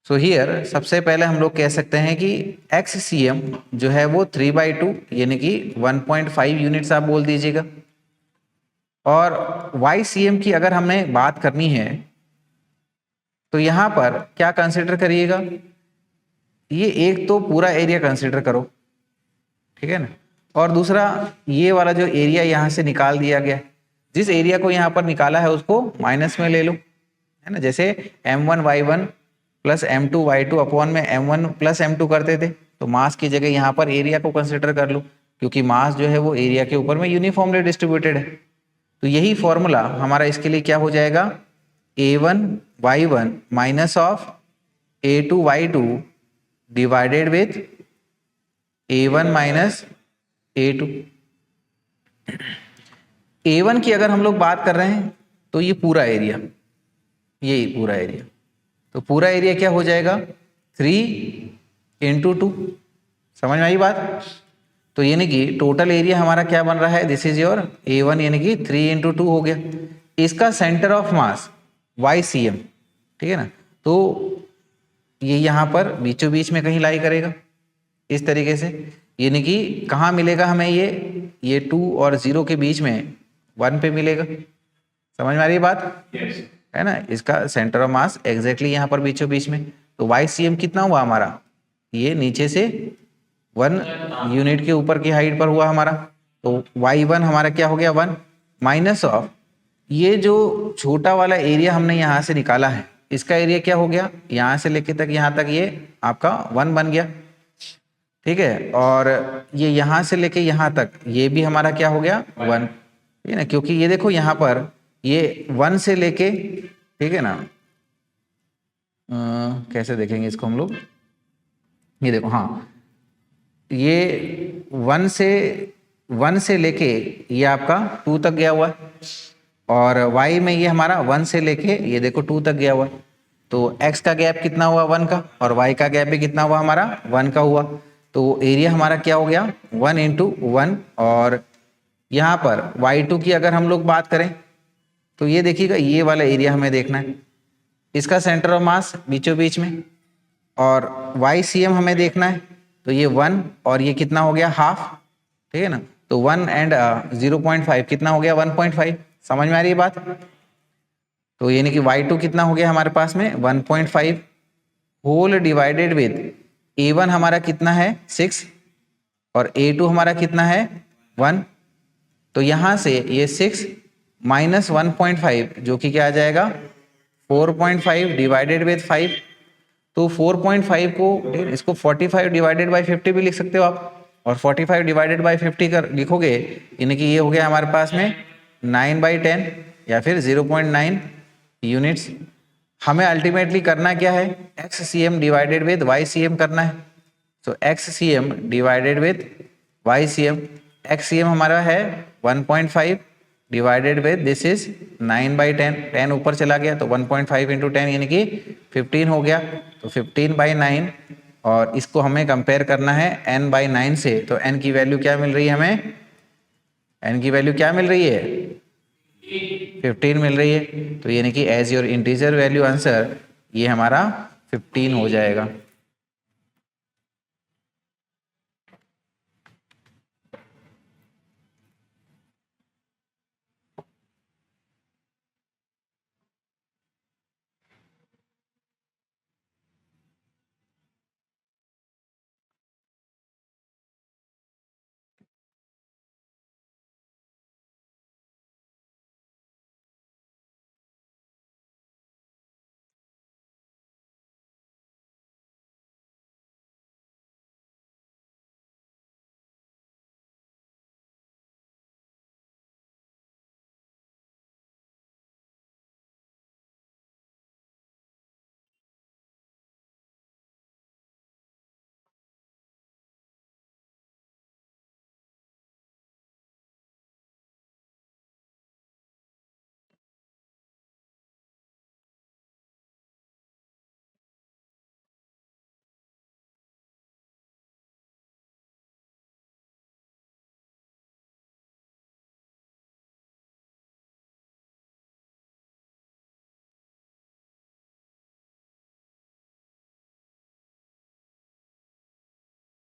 सो हियर सबसे पहले हम लोग कह सकते हैं कि x cm जो है वो 3/2 यानी कि 1.5 यूनिट्स आप बोल दीजिएगा। और y cm की अगर हमें बात करनी है तो यहाँ पर क्या कंसिडर करिएगा, ये एक तो पूरा एरिया कंसिडर करो, ठीक है ना, और दूसरा ये वाला जो एरिया यहाँ से निकाल दिया गया, जिस एरिया को यहाँ पर निकाला है उसको माइनस में ले लो, है ना। जैसे m1y1 प्लस m2y2 अपॉन में m1 प्लस m2 करते थे, तो मास की जगह यहाँ पर एरिया को कंसिडर कर लो, क्योंकि मास जो है वो एरिया के ऊपर में यूनिफॉर्मली डिस्ट्रीब्यूटेड है। तो यही फॉर्मूला हमारा इसके लिए क्या हो जाएगा, a1y1 minus of a2y2 divided with a1 minus a2। A1 की अगर हम लोग बात कर रहे हैं तो ये पूरा एरिया, ये पूरा एरिया, तो पूरा एरिया क्या हो जाएगा 3 × 2। समझ में आई बात? तो यानी कि टोटल एरिया हमारा क्या बन रहा है, दिस इज योर A1 यानी कि 3 × 2 हो गया। इसका सेंटर ऑफ मास YCM, ठीक है ना, तो ये यहाँ पर बीचों बीच में कहीं लाई करेगा इस तरीके से, यानी कि कहाँ मिलेगा हमें, ये 2 और 0 के बीच में 1 पे मिलेगा। समझ में आ रही है बात? yes. है ना, इसका सेंटर ऑफ मास एग्जैक्टली यहाँ पर बीचों बीच में। तो YCM कितना हुआ हमारा, ये नीचे से 1 यूनिट के ऊपर की हाइट पर हुआ हमारा, तो Y1 हमारा क्या हो गया 1 माइनस ऑफ ये जो छोटा वाला एरिया हमने यहाँ से निकाला है, इसका एरिया क्या हो गया, यहाँ से लेके तक यहाँ तक ये आपका 1 बन गया, ठीक है। और ये यहाँ से लेके यहाँ तक ये भी हमारा क्या हो गया 1, ठीक है ना, क्योंकि ये देखो यहाँ पर ये 1 से लेके, ठीक है ना, कैसे देखेंगे इसको हम लोग, ये देखो, हाँ, ये 1 से लेके ये आपका 2 तक गया हुआ है, और y में ये हमारा 1 से लेके ये देखो 2 तक गया हुआ है। तो x का गैप कितना हुआ 1 का, और y का गैप भी कितना हुआ हमारा 1 का हुआ। तो एरिया हमारा क्या हो गया 1 × 1। और यहाँ पर y2 की अगर हम लोग बात करें तो ये देखिएगा, ये वाला एरिया हमें देखना है, इसका सेंटर ऑफ मास बीचों बीच में, और YCM हमें देखना है, तो ये 1 और ये कितना हो गया हाफ, ठीक है ना, तो 1 एंड 0.5 कितना हो गया 1.5। समझ में आ रही है बात? तो यानी कि y2 कितना हो गया हमारे पास में 1.5 होल डिवाइडेड विद A1 हमारा कितना है 6 और A2 हमारा कितना है 1। तो यहाँ से ये 6 माइनस 1.5 जो कि क्या आ जाएगा 4.5 डिवाइडेड विद 5। तो 4.5 को इसको 45 डिवाइडेड बाई 50 भी लिख सकते हो आप, और 45 डिवाइडेड बाई 50 कर लिखोगे यानी कि ये हो गया हमारे पास में 9/10 या फिर 0.9 यूनिट्स। हमें अल्टीमेटली करना क्या है, XCM डिवाइडेड विद YCM करना है। तो XCM divided with YCM, XCM हमारा है 1.5 डिवाइडेड विद दिस इज 9/10, 10 ऊपर चला गया तो 1.5 × 10 यानी कि 15 हो गया, तो 15/9। और इसको हमें कंपेयर करना है n/9 से, तो n की वैल्यू क्या मिल रही है हमें, n की वैल्यू क्या मिल रही है 15 मिल रही है। तो यानी कि as your integer value answer ये हमारा 15 हो जाएगा।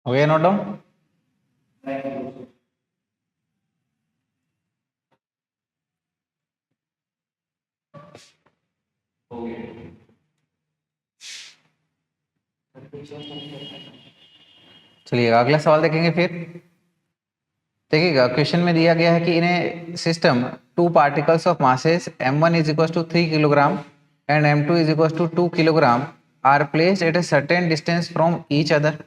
हो गया नोट डाउन? चलिए अगला सवाल देखेंगे। फिर देखिएगा, क्वेश्चन में दिया गया है कि in a system 2 particles of masses m1 is equal to 3 kilogram and m2 is equal to 2 kilogram are placed at a certain distance from each other.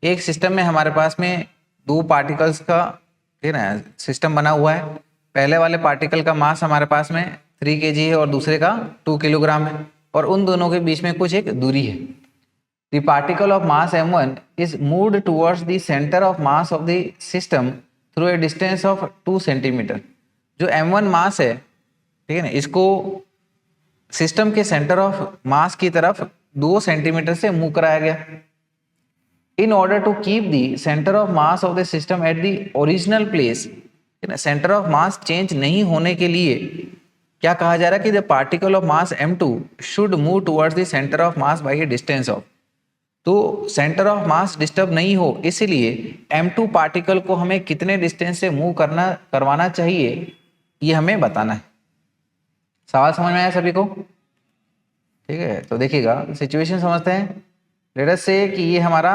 एक सिस्टम में हमारे पास में 2 पार्टिकल्स का, ठीक है ना, सिस्टम बना हुआ है। पहले वाले पार्टिकल का मास हमारे पास में 3 kg है और दूसरे का 2 किलोग्राम है, और उन दोनों के बीच में कुछ एक दूरी है। The particle of mass m1 is moved towards the center of mass of the system through a distance of 2 centimetre. जो m1 मास है, ठीक है ना, इसको सिस्टम के सेंटर ऑफ मास की तरफ 2 सेंटीमीटर से मूव कराया गया। In order to keep the centre of mass of the system at the original place, centre of mass change नहीं होने के लिए क्या कहा जा रहा है कि the particle of mass m2 should move towards the centre of mass by A distance of. तो सेंटर ऑफ मास डिस्टर्ब नहीं हो, इसलिए m2 पार्टिकल को हमें कितने डिस्टेंस से मूव करवाना चाहिए, ये हमें बताना है। सवाल समझ में आया सभी को? ठीक है, तो देखिएगा, सिचुएशन समझते हैं। लेट अस से कि ये हमारा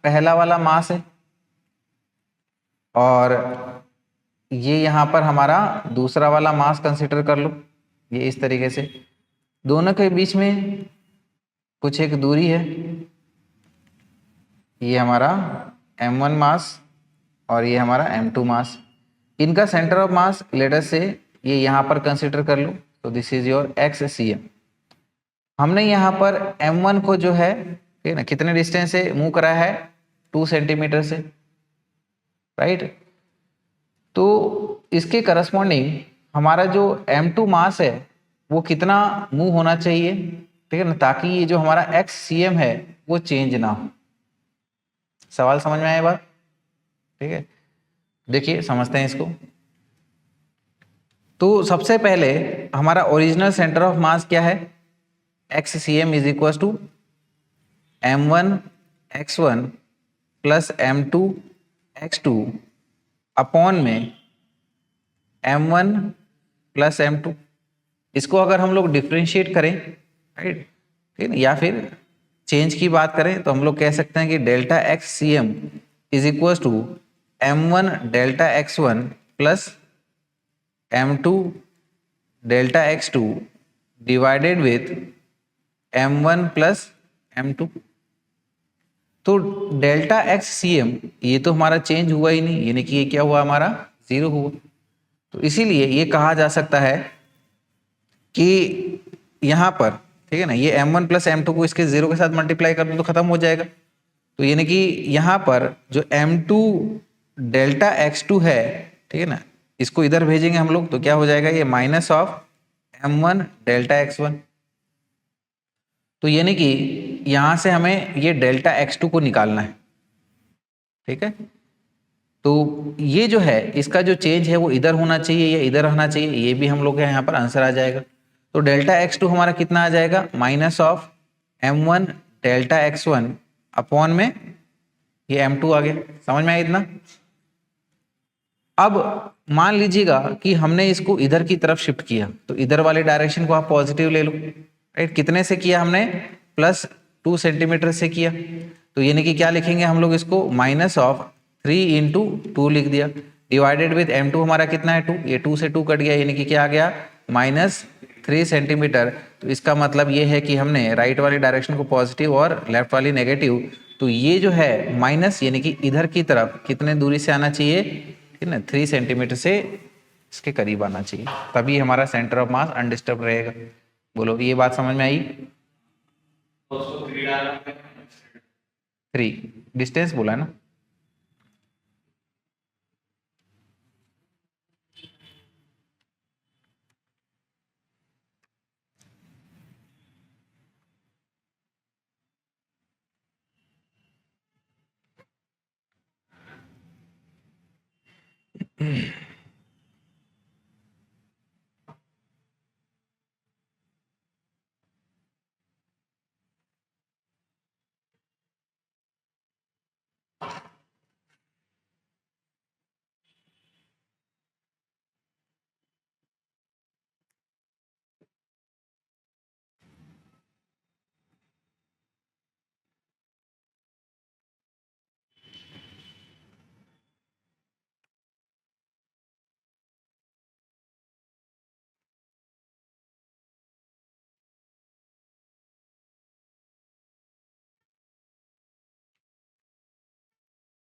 पहला वाला मास है और ये यहाँ पर हमारा दूसरा वाला मास कंसिडर कर लो। ये इस तरीके से दोनों के बीच में कुछ एक दूरी है, ये हमारा m1 मास और ये हमारा m2 मास। इनका centre of mass let us से ये यहाँ पर कंसिडर कर लो, तो दिस इज योर XCM। हमने यहाँ पर m1 को जो है, ठीक है ना, कितने डिस्टेंस से मूव कराया है, 2 सेंटीमीटर से, राइट। तो इसके करस्पॉन्डिंग हमारा जो m2 मास है वो कितना मूव होना चाहिए, ठीक है ना, ताकि ये जो हमारा XCM है वो चेंज ना हो। सवाल समझ में आया बात? ठीक है, देखिए समझते हैं इसको। तो सबसे पहले हमारा ओरिजिनल सेंटर ऑफ मास क्या है, XCM is equal to m1 x1 plus m2 x2 upon में m1 प्लस m2। इसको अगर हम लोग डिफ्रेंशिएट करें, राइट, ठीक है, या फिर चेंज की बात करें तो हम लोग कह सकते हैं कि delta XCM is equal to m1 delta x1 plus m2 delta x2 divided with m1 plus m2। तो डेल्टा XCM ये तो हमारा चेंज हुआ ही नहीं, यानी कि ये क्या हुआ, हमारा 0 हुआ। तो इसीलिए ये कहा जा सकता है कि यहाँ पर, ठीक है ना, ये m1 प्लस m2 को इसके 0 के साथ मल्टीप्लाई कर दो तो खत्म हो जाएगा। तो यानी कि यहाँ पर जो m2 डेल्टा x2 है, ठीक है ना, इसको इधर भेजेंगे हम लोग तो क्या हो जाएगा, ये minus of m1 delta x1। तो यानी कि यहाँ से हमें ये डेल्टा x2 को निकालना है, ठीक है। तो ये जो है इसका जो चेंज है वो इधर होना चाहिए या इधर रहना चाहिए, ये भी हम लोग यहाँ पर आंसर आ जाएगा। तो डेल्टा x2 हमारा कितना आ जाएगा, minus of m1 delta x1 upon में ये m2 आ गया। समझ में आया इतना? अब मान लीजिएगा कि हमने इसको इधर की तरफ शिफ्ट किया, तो इधर वाले डायरेक्शन को आप पॉजिटिव ले लो, राइट। कितने से किया हमने, प्लस 2 सेंटीमीटर से किया। तो यानी कि क्या लिखेंगे हम लोग इसको, माइनस ऑफ 3 इंटू 2 लिख दिया, डिवाइडेड विथ m2 हमारा कितना है 2, ये 2 से 2 कट गया, यानी कि क्या आ गया, माइनस 3 सेंटीमीटर। तो इसका मतलब ये है कि हमने राइट वाली डायरेक्शन को पॉजिटिव और लेफ्ट वाली नेगेटिव। तो ये जो है माइनस, यानी कि इधर की तरफ कितने दूरी से आना चाहिए, ठीक है ना, 3 सेंटीमीटर से इसके करीब आना चाहिए, तभी हमारा सेंटर ऑफ मास अनडिस्टर्ब रहेगा। बोलो, ये बात समझ में आई? 3 डिस्टेंस बोला है ना।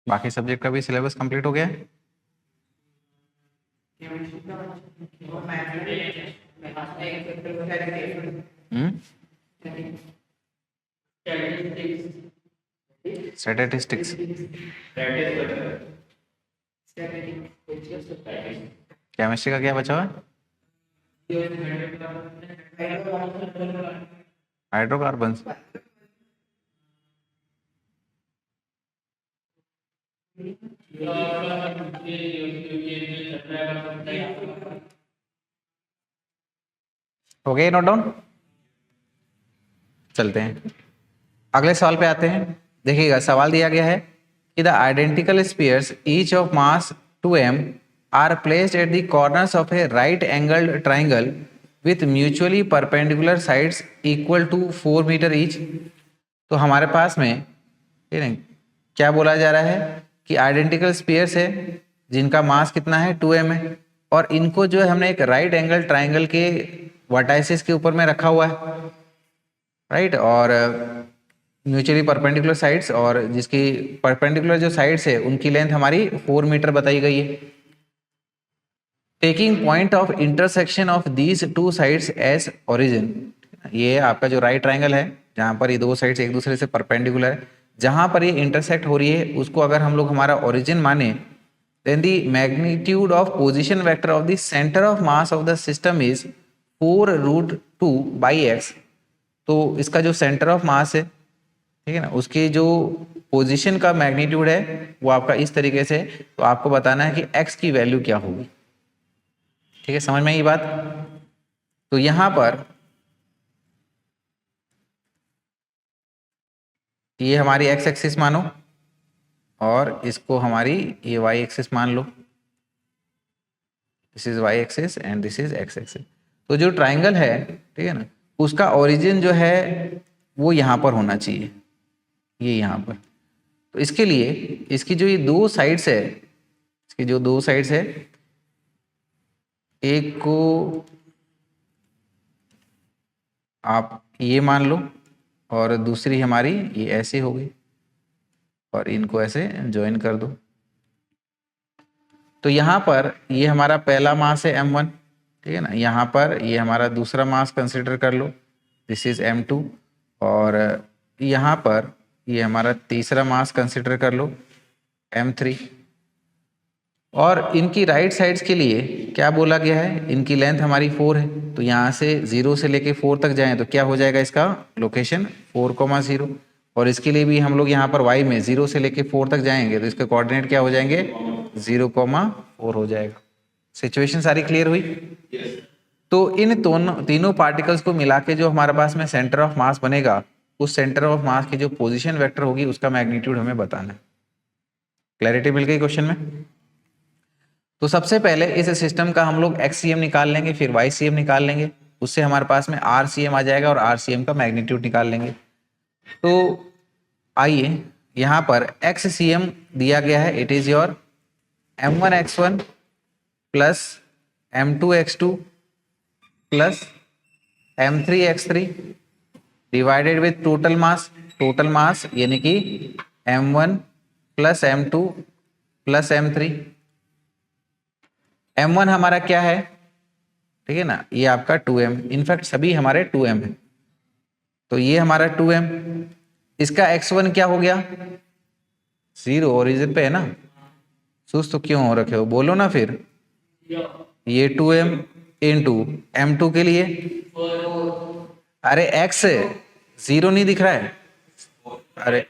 बाकी सब्जेक्ट का भी सिलेबस कंप्लीट हो गया है? स्टैटिस्टिक्स केमिस्ट्री का क्या बचा हुआ है? हाइड्रोकार्बन। हो गया नोट डाउन? चलते हैं अगले सवाल पे आते हैं। देखिएगा सवाल दिया गया है कि the identical spheres each of mass 2m are placed at the corners of a right angled triangle with mutually perpendicular sides equal to 4 metre each. तो हमारे पास में ये नहीं क्या बोला जा रहा है कि आइडेंटिकल स्फीयर्स है जिनका मास कितना है 2m है, और इनको जो है हमने एक राइट एंगल ट्राइंगल के वर्टाइसिस के ऊपर में रखा हुआ है, राइट, और म्यूचुअली परपेंडिकुलर साइड्स, और जिसकी परपेंडिकुलर जो साइड्स है उनकी लेंथ हमारी 4 मीटर बताई गई है। Taking point of intersection of these two sides as origin, ये आपका जो राइट ट्राइंगल है जहां पर ये दो साइड्स एक दूसरे से परपेंडिकुलर है, जहां पर ये इंटरसेक्ट हो रही है उसको अगर हम लोग हमारा ओरिजिन माने, then the magnitude of position vector of the center of mass of the system is 4√2 by x। तो इसका जो सेंटर ऑफ मास है, ठीक है ना, उसकी जो पोजीशन का मैग्नीट्यूड है वो आपका इस तरीके से, तो आपको बताना है कि x की वैल्यू क्या होगी। ठीक है, समझ में आई बात? तो यहां पर ये हमारी x एक्सिस मानो और इसको हमारी ये y एक्सिस मान लो। This is y axis and this is x axis. तो जो ट्राइंगल है, ठीक है ना, उसका ओरिजिन जो है वो यहाँ पर होना चाहिए, ये यहाँ पर। तो इसके लिए इसकी जो ये दो साइड्स है, इसकी जो दो साइड्स है, एक को आप ये मान लो और दूसरी हमारी ये ऐसे हो गई, और इनको ऐसे ज्वाइन कर दो। तो यहाँ पर ये हमारा पहला मास है m1, ठीक है ना, यहाँ पर ये हमारा दूसरा मास कंसिडर कर लो, दिस इज m2, और यहाँ पर ये हमारा तीसरा मास कंसिडर कर लो m3। और इनकी राइट साइड्स के लिए क्या बोला गया है, इनकी लेंथ हमारी 4 है, तो यहाँ से 0 से लेके 4 तक जाएं तो क्या हो जाएगा इसका लोकेशन 4,0, और इसके लिए भी हम लोग यहाँ पर y में 0 से लेके 4 तक जाएंगे तो इसके कोऑर्डिनेट क्या हो जाएंगे 0,4 हो जाएगा। सिचुएशन सारी क्लियर हुई? तो इन तीनों पार्टिकल्स को मिला के जो हमारे पास में सेंटर ऑफ मास बनेगा, उस सेंटर ऑफ मास की जो पोजिशन वेक्टर होगी उसका मैग्नीट्यूड हमें बताना है। क्लैरिटी मिल गई क्वेश्चन में? तो सबसे पहले इस सिस्टम का हम लोग XCM निकाल लेंगे, फिर YCM निकाल लेंगे, उससे हमारे पास में RCM आ जाएगा और RCM का मैग्नीट्यूड निकाल लेंगे। तो आइए यहाँ पर XCM दिया गया है, it is your m1x1 plus m2x2 plus m3x3 divided with total mass यानी कि m1 plus m2 plus m3। m1 हमारा क्या है, ठीक है ना, ये आपका 2m, इनफैक्ट सभी हमारे 2m है, तो ये हमारा 2m। इसका x1 क्या हो गया 0, ओरिजिन पे है ना, सुस्त तो क्यों हो रखे हो, बोलो ना फिर। ये 2m इंटू m2 के लिए, अरे x 0 नहीं दिख रहा है, अरे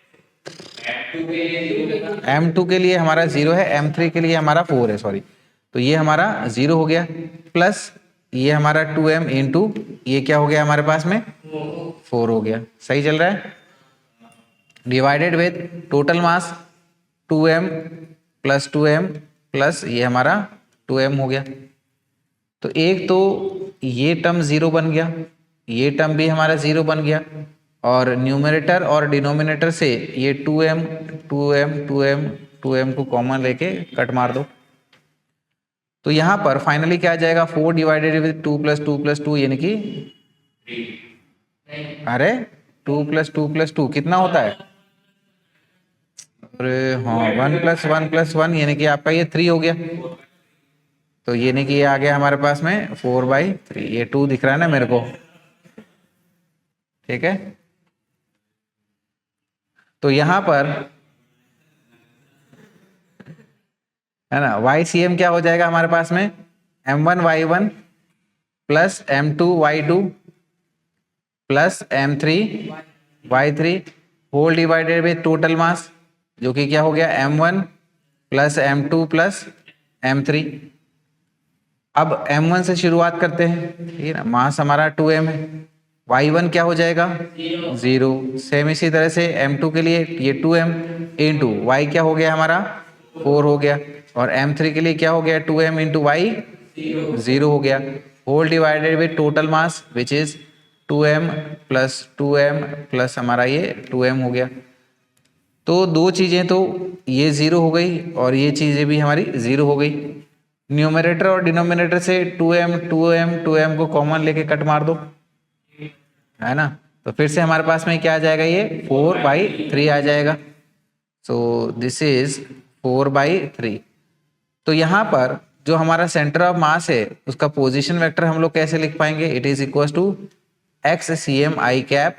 m2 के लिए हमारा 0 है, m3 के लिए हमारा 4 है, सॉरी, तो ये हमारा 0 हो गया, प्लस ये हमारा 2m इंटू ये क्या हो गया हमारे पास में 4 हो गया, सही चल रहा है, divided with total mass 2m plus 2m plus ये हमारा 2m हो गया। तो एक तो ये टर्म 0 बन गया, ये टर्म भी हमारा 0 बन गया, और न्यूमरेटर और डिनोमिनेटर से ये 2m 2m 2m 2m को कॉमन लेके कट मार दो। तो यहाँ पर फाइनली क्या आ जाएगा 4 डिवाइडेड विद 2 प्लस 2 प्लस 2 यानी कि अरे 2 प्लस 2 प्लस 2 कितना होता है, अरे हाँ 1 प्लस 1 प्लस 1 यानी कि आपका ये 3 हो गया, तो यानी कि ये आ गया हमारे पास में 4/3, ये 2 दिख रहा है ना मेरे को, ठीक है। तो यहां पर है ना। YCM क्या हो जाएगा हमारे पास में, M1Y1 plus M2Y2 plus M3Y3 whole divided by total mass, जो कि क्या हो गया M1 plus M2 plus M3। अब M1 से शुरुआत करते हैं, ठीक है ना। मास हमारा 2m है, Y1 क्या हो जाएगा 0। सेम इसी तरह से M2 के लिए ये 2m इंटू Y क्या हो गया हमारा 4 हो गया, और M3 के लिए क्या हो गया 2m इंटू Y 0 हो गया, whole divided with total mass which is 2m plus हमारा ये 2m हो गया। तो दो चीजें तो ये 0 हो गई और ये चीजें भी हमारी 0 हो गई। न्यूमरेटर और डिनोमिनेटर से 2m को कॉमन लेके कट मार दो, है ना। तो फिर से हमारे पास में क्या आ जाएगा, ये 4/3 आ जाएगा। So this is 4/3। तो यहाँ पर जो हमारा सेंटर ऑफ मास है उसका पोजीशन वेक्टर हम लोग कैसे लिख पाएंगे, it is equal to XCM I cap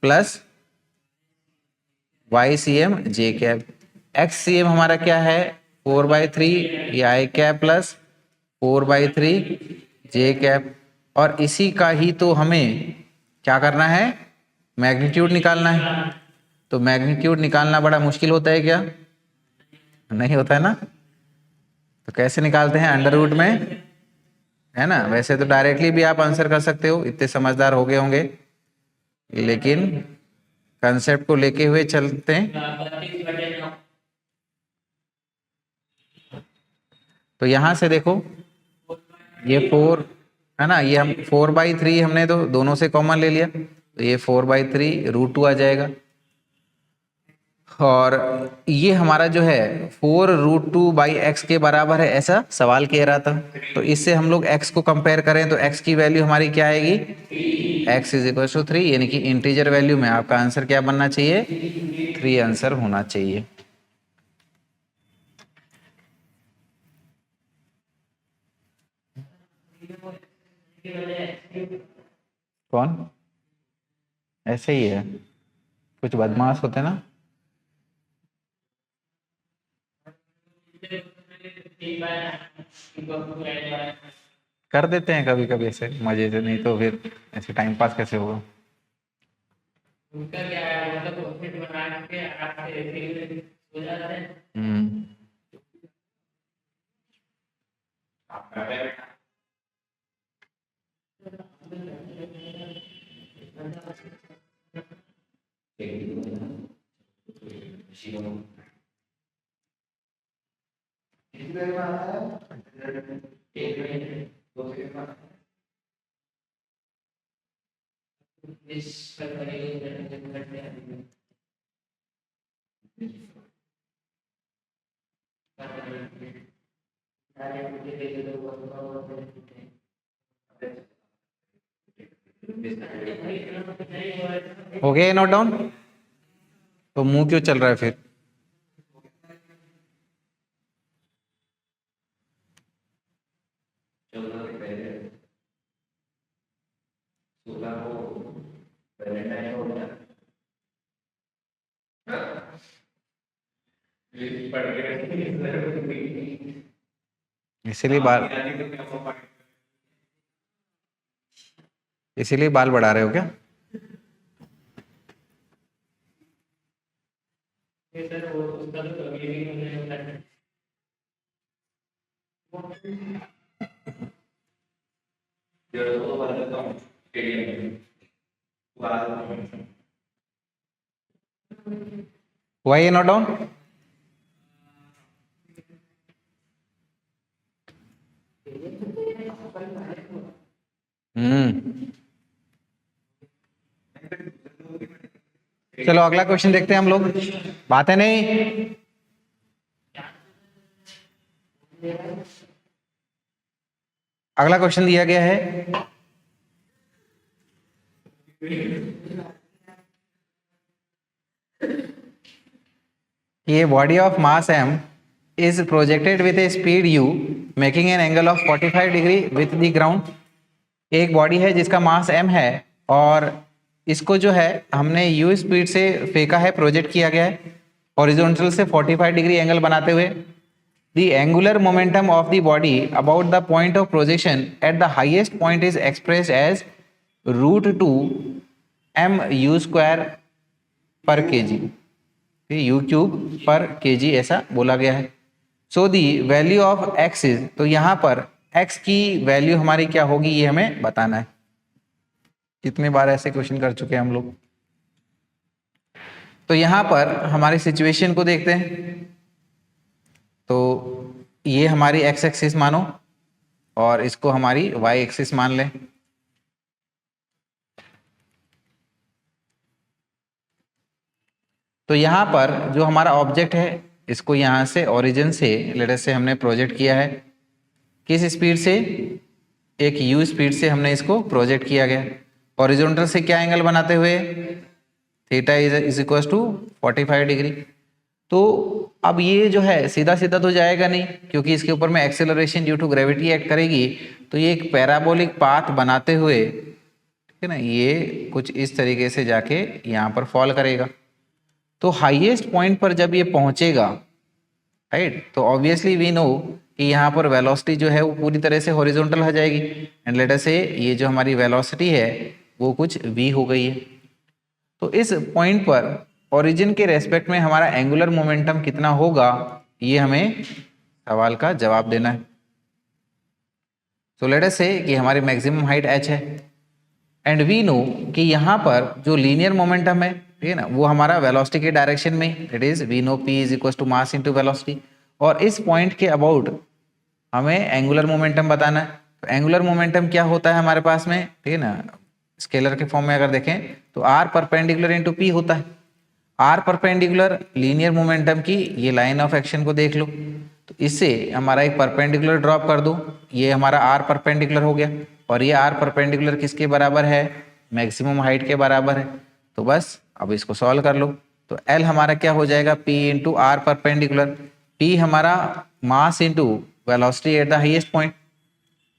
plus YCM J cap. XCM हमारा क्या है 4/3 या I cap plus 4/3 J cap, और इसी का ही तो हमें क्या करना है, मैग्नीट्यूड निकालना है। तो मैग्नीट्यूड निकालना बड़ा मुश्किल होता है क्या, नहीं होता है ना। तो कैसे निकालते हैं, अंडर रूट में, है ना। वैसे तो डायरेक्टली भी आप आंसर कर सकते हो, इतने समझदार हो गए होंगे, लेकिन कंसेप्ट को लेके हुए चलते हैं। तो यहां से देखो ये 4 है ना, ये हम 4/3 हमने तो दोनों से कॉमन ले लिया, तो ये 4/3 √2 आ जाएगा। और ये हमारा जो है 4√2/x के बराबर है, ऐसा सवाल कह रहा था। तो इससे हम लोग x को कंपेयर करें तो x की वैल्यू हमारी क्या आएगी, x इज इक्वल टू 3, यानी कि इंटीजर वैल्यू में आपका आंसर क्या बनना चाहिए, 3 आंसर होना चाहिए। कौन, ऐसे ही है, कुछ बदमाश होते ना। कर देते हैं कभी कभी ऐसे मजे से, नहीं तो फिर ऐसे टाइम पास कैसे होगा। उनका क्या है, मतलब बना के हो जाते हैं। हो गया नोट डाउन। तो मुंह क्यों चल रहा है फिर, इसीलिए बाल बढ़ा रहे हो क्या। हुआ ये नोट डाउन। चलो अगला क्वेश्चन देखते हैं हम लोग, बातें नहीं। अगला क्वेश्चन दिया गया है, ये body of mass m is projected with a speed u making an angle of 45 degree with the ground। एक बॉडी है जिसका मास m है और इसको जो है हमने u स्पीड से फेंका है, प्रोजेक्ट किया गया है हॉरिजॉन्टल से 45 डिग्री एंगल बनाते हुए। The angular momentum of the body about the point of projection at the highest point is expressed as root 2 m u square per kg, u cube पर kg ऐसा बोला गया है। सो दी वैल्यू ऑफ x इज, तो यहाँ पर x की value हमारी क्या होगी ये हमें बताना है। कितने बार ऐसे क्वेश्चन कर चुके हैं हम लोग। तो यहाँ पर हमारी सिचुएशन को देखते हैं। तो ये हमारी x एक्सिस मानो और इसको हमारी y एक्सिस मान लें। तो यहाँ पर जो हमारा ऑब्जेक्ट है इसको यहाँ से ओरिजिन से लेटर से हमने प्रोजेक्ट किया है। किस स्पीड से? एक u स्पीड से हमने इसको प्रोजेक्ट किया गया। हॉरिजॉन्टल से क्या एंगल बनाते हुए? Theta is equal to 45 degree. तो अब ये जो है सीधा सीधा तो जाएगा नहीं, क्योंकि इसके ऊपर में acceleration due to gravity act करेगी। तो ये एक पैराबोलिक पाथ बनाते हुए, ठीक है ना, ये कुछ इस तरीके से जाके यहाँ पर फॉल करेगा। तो हाईएस्ट पॉइंट पर जब ये पहुंचेगा, राइट, तो ऑब्वियसली वी नो कि यहाँ पर वेलोसिटी जो है वो पूरी तरह से हॉरिजॉन्टल हो जाएगी। एंड लेट अस से ये जो हमारी वेलोसिटी है वो कुछ v हो गई है। तो इस पॉइंट पर ओरिजिन के रेस्पेक्ट में हमारा एंगुलर मोमेंटम कितना होगा, ये हमें सवाल का जवाब देना है। तो लेट अस से कि हमारी मैक्सिमम हाइट h है एंड वी नो कि यहाँ पर जो लीनियर मोमेंटम है, ठीक है ना, वो हमारा वेलोसिटी के डायरेक्शन में, it is we know p is equal to mass into velocity. और इस पॉइंट के अबाउट हमें एंगुलर मोमेंटम बताना है। तो एंगुलर मोमेंटम क्या होता है हमारे पास में, ठीक है ना, स्केलर के फॉर्म में अगर देखें तो r परपेंडिकुलर इनटू p होता है। r परपेंडिकुलर लीनियर मोमेंटम की ये लाइन ऑफ एक्शन को देख लो, तो इससे हमारा एक परपेंडिकुलर ड्रॉप कर दो, ये हमारा r परपेंडिकुलर हो गया। और ये r परपेंडिकुलर किसके बराबर है? मैक्सिमम हाइट के बराबर है। तो बस अब इसको सॉल्व कर लो। तो L हमारा क्या हो जाएगा? P into r perpendicular. P हमारा mass into velocity at the highest point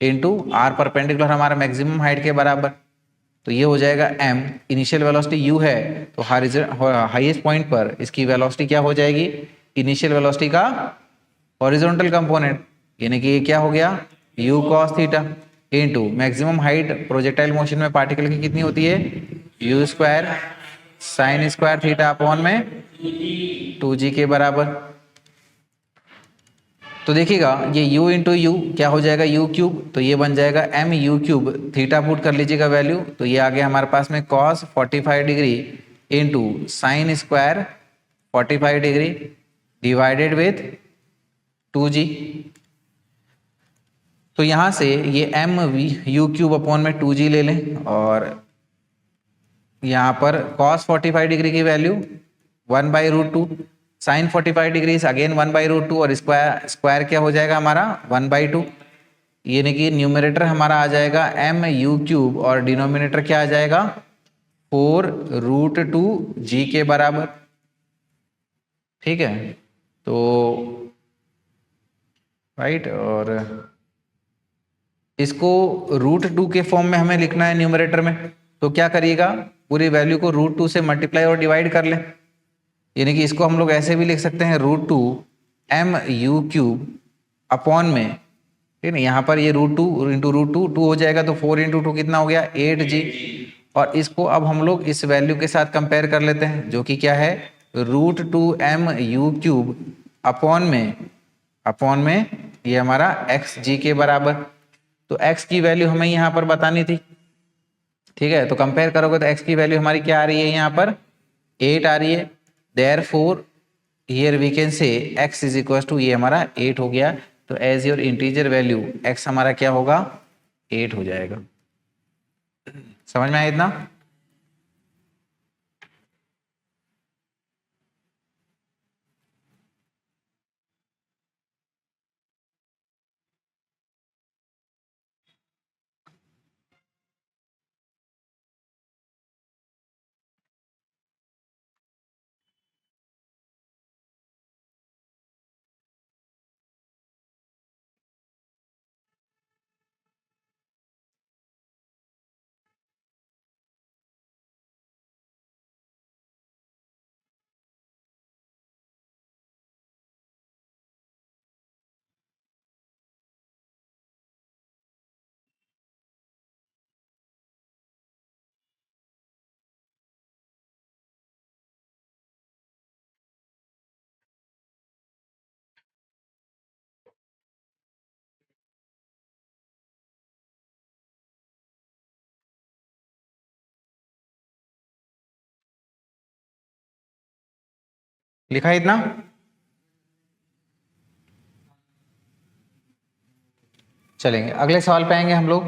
into r perpendicular हमारा मैक्सिमम हाइट के बराबर। तो ये हो जाएगा m, इनिशियल वेलोसिटी u है, तो हाईएस्ट पॉइंट पर इसकी वेलोसिटी क्या हो जाएगी? इनिशियल वेलोसिटी का हॉरिजॉन्टल कंपोनेंट, यानी कि ये क्या हो गया? u cos theta into maximum height projectile motion में पार्टिकल की कितनी होती है? u square sine square theta upon में 2g के बराबर। तो देखिएगा ये u इंटू यू क्या हो जाएगा? u क्यूब, तो ये बन जाएगा m u cube. Theta put कर लीजिएगा वैल्यू, तो ये आ गया हमारे पास में cos 45 degree into sine square 45 degree divided with 2g। तो यहाँ से ये m u क्यूब अपॉन में 2g ले लें, और यहाँ पर cos 45 डिग्री की वैल्यू 1/√2, साइन 45 डिग्री अगेन 1/√2, और स्क्वायर क्या हो जाएगा हमारा? 1/2। यानी कि न्यूमरेटर हमारा आ जाएगा m u क्यूब और डिनोमिनेटर क्या आ जाएगा? 4√2g के बराबर। ठीक है, तो राइट, और इसको √2 के फॉर्म में हमें लिखना है न्यूमरेटर में। तो क्या करिएगा? पूरी वैल्यू को √2 से मल्टीप्लाई और डिवाइड कर लें। यानी कि इसको हम लोग ऐसे भी लिख सकते हैं √2 m u क्यूब अपॉन में, ठीक है ना, यहाँ पर ये √2 इंटू √2 2 हो जाएगा, तो 4 इंटू 2 कितना हो गया? 8g। और इसको अब हम लोग इस वैल्यू के साथ कंपेयर कर लेते हैं, जो कि क्या है? √2 m u क्यूब अपॉन में ये हमारा xg के बराबर। तो x की वैल्यू हमें यहाँ पर बतानी थी, ठीक है। तो कंपेयर करोगे तो x की वैल्यू हमारी क्या आ रही है? यहाँ पर 8 आ रही है। Therefore here we can say x is equal to, ये हमारा 8 हो गया। तो as your integer value x हमारा क्या होगा? 8 हो जाएगा। समझ में आया इतना? लिखा है इतना? चलेंगे अगले सवाल पे आएंगे हम लोग।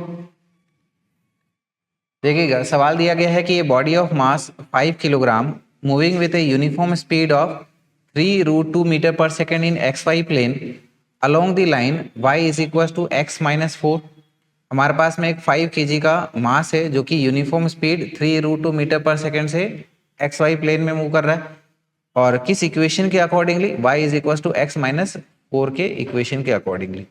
देखिएगा, सवाल दिया गया है कि ये body of mass 5 kilogram moving with a uniform speed of 3√2 metre per second in X Y plane along the line y is equal to x minus 4। हमारे पास में एक 5 kg का मास है जो कि uniform speed 3√2 metre per second से x Y plane में मूव कर रहा है, और किस इक्वेशन के accordingly y is equal to x minus 4 के इक्वेशन के अकॉर्डिंगली।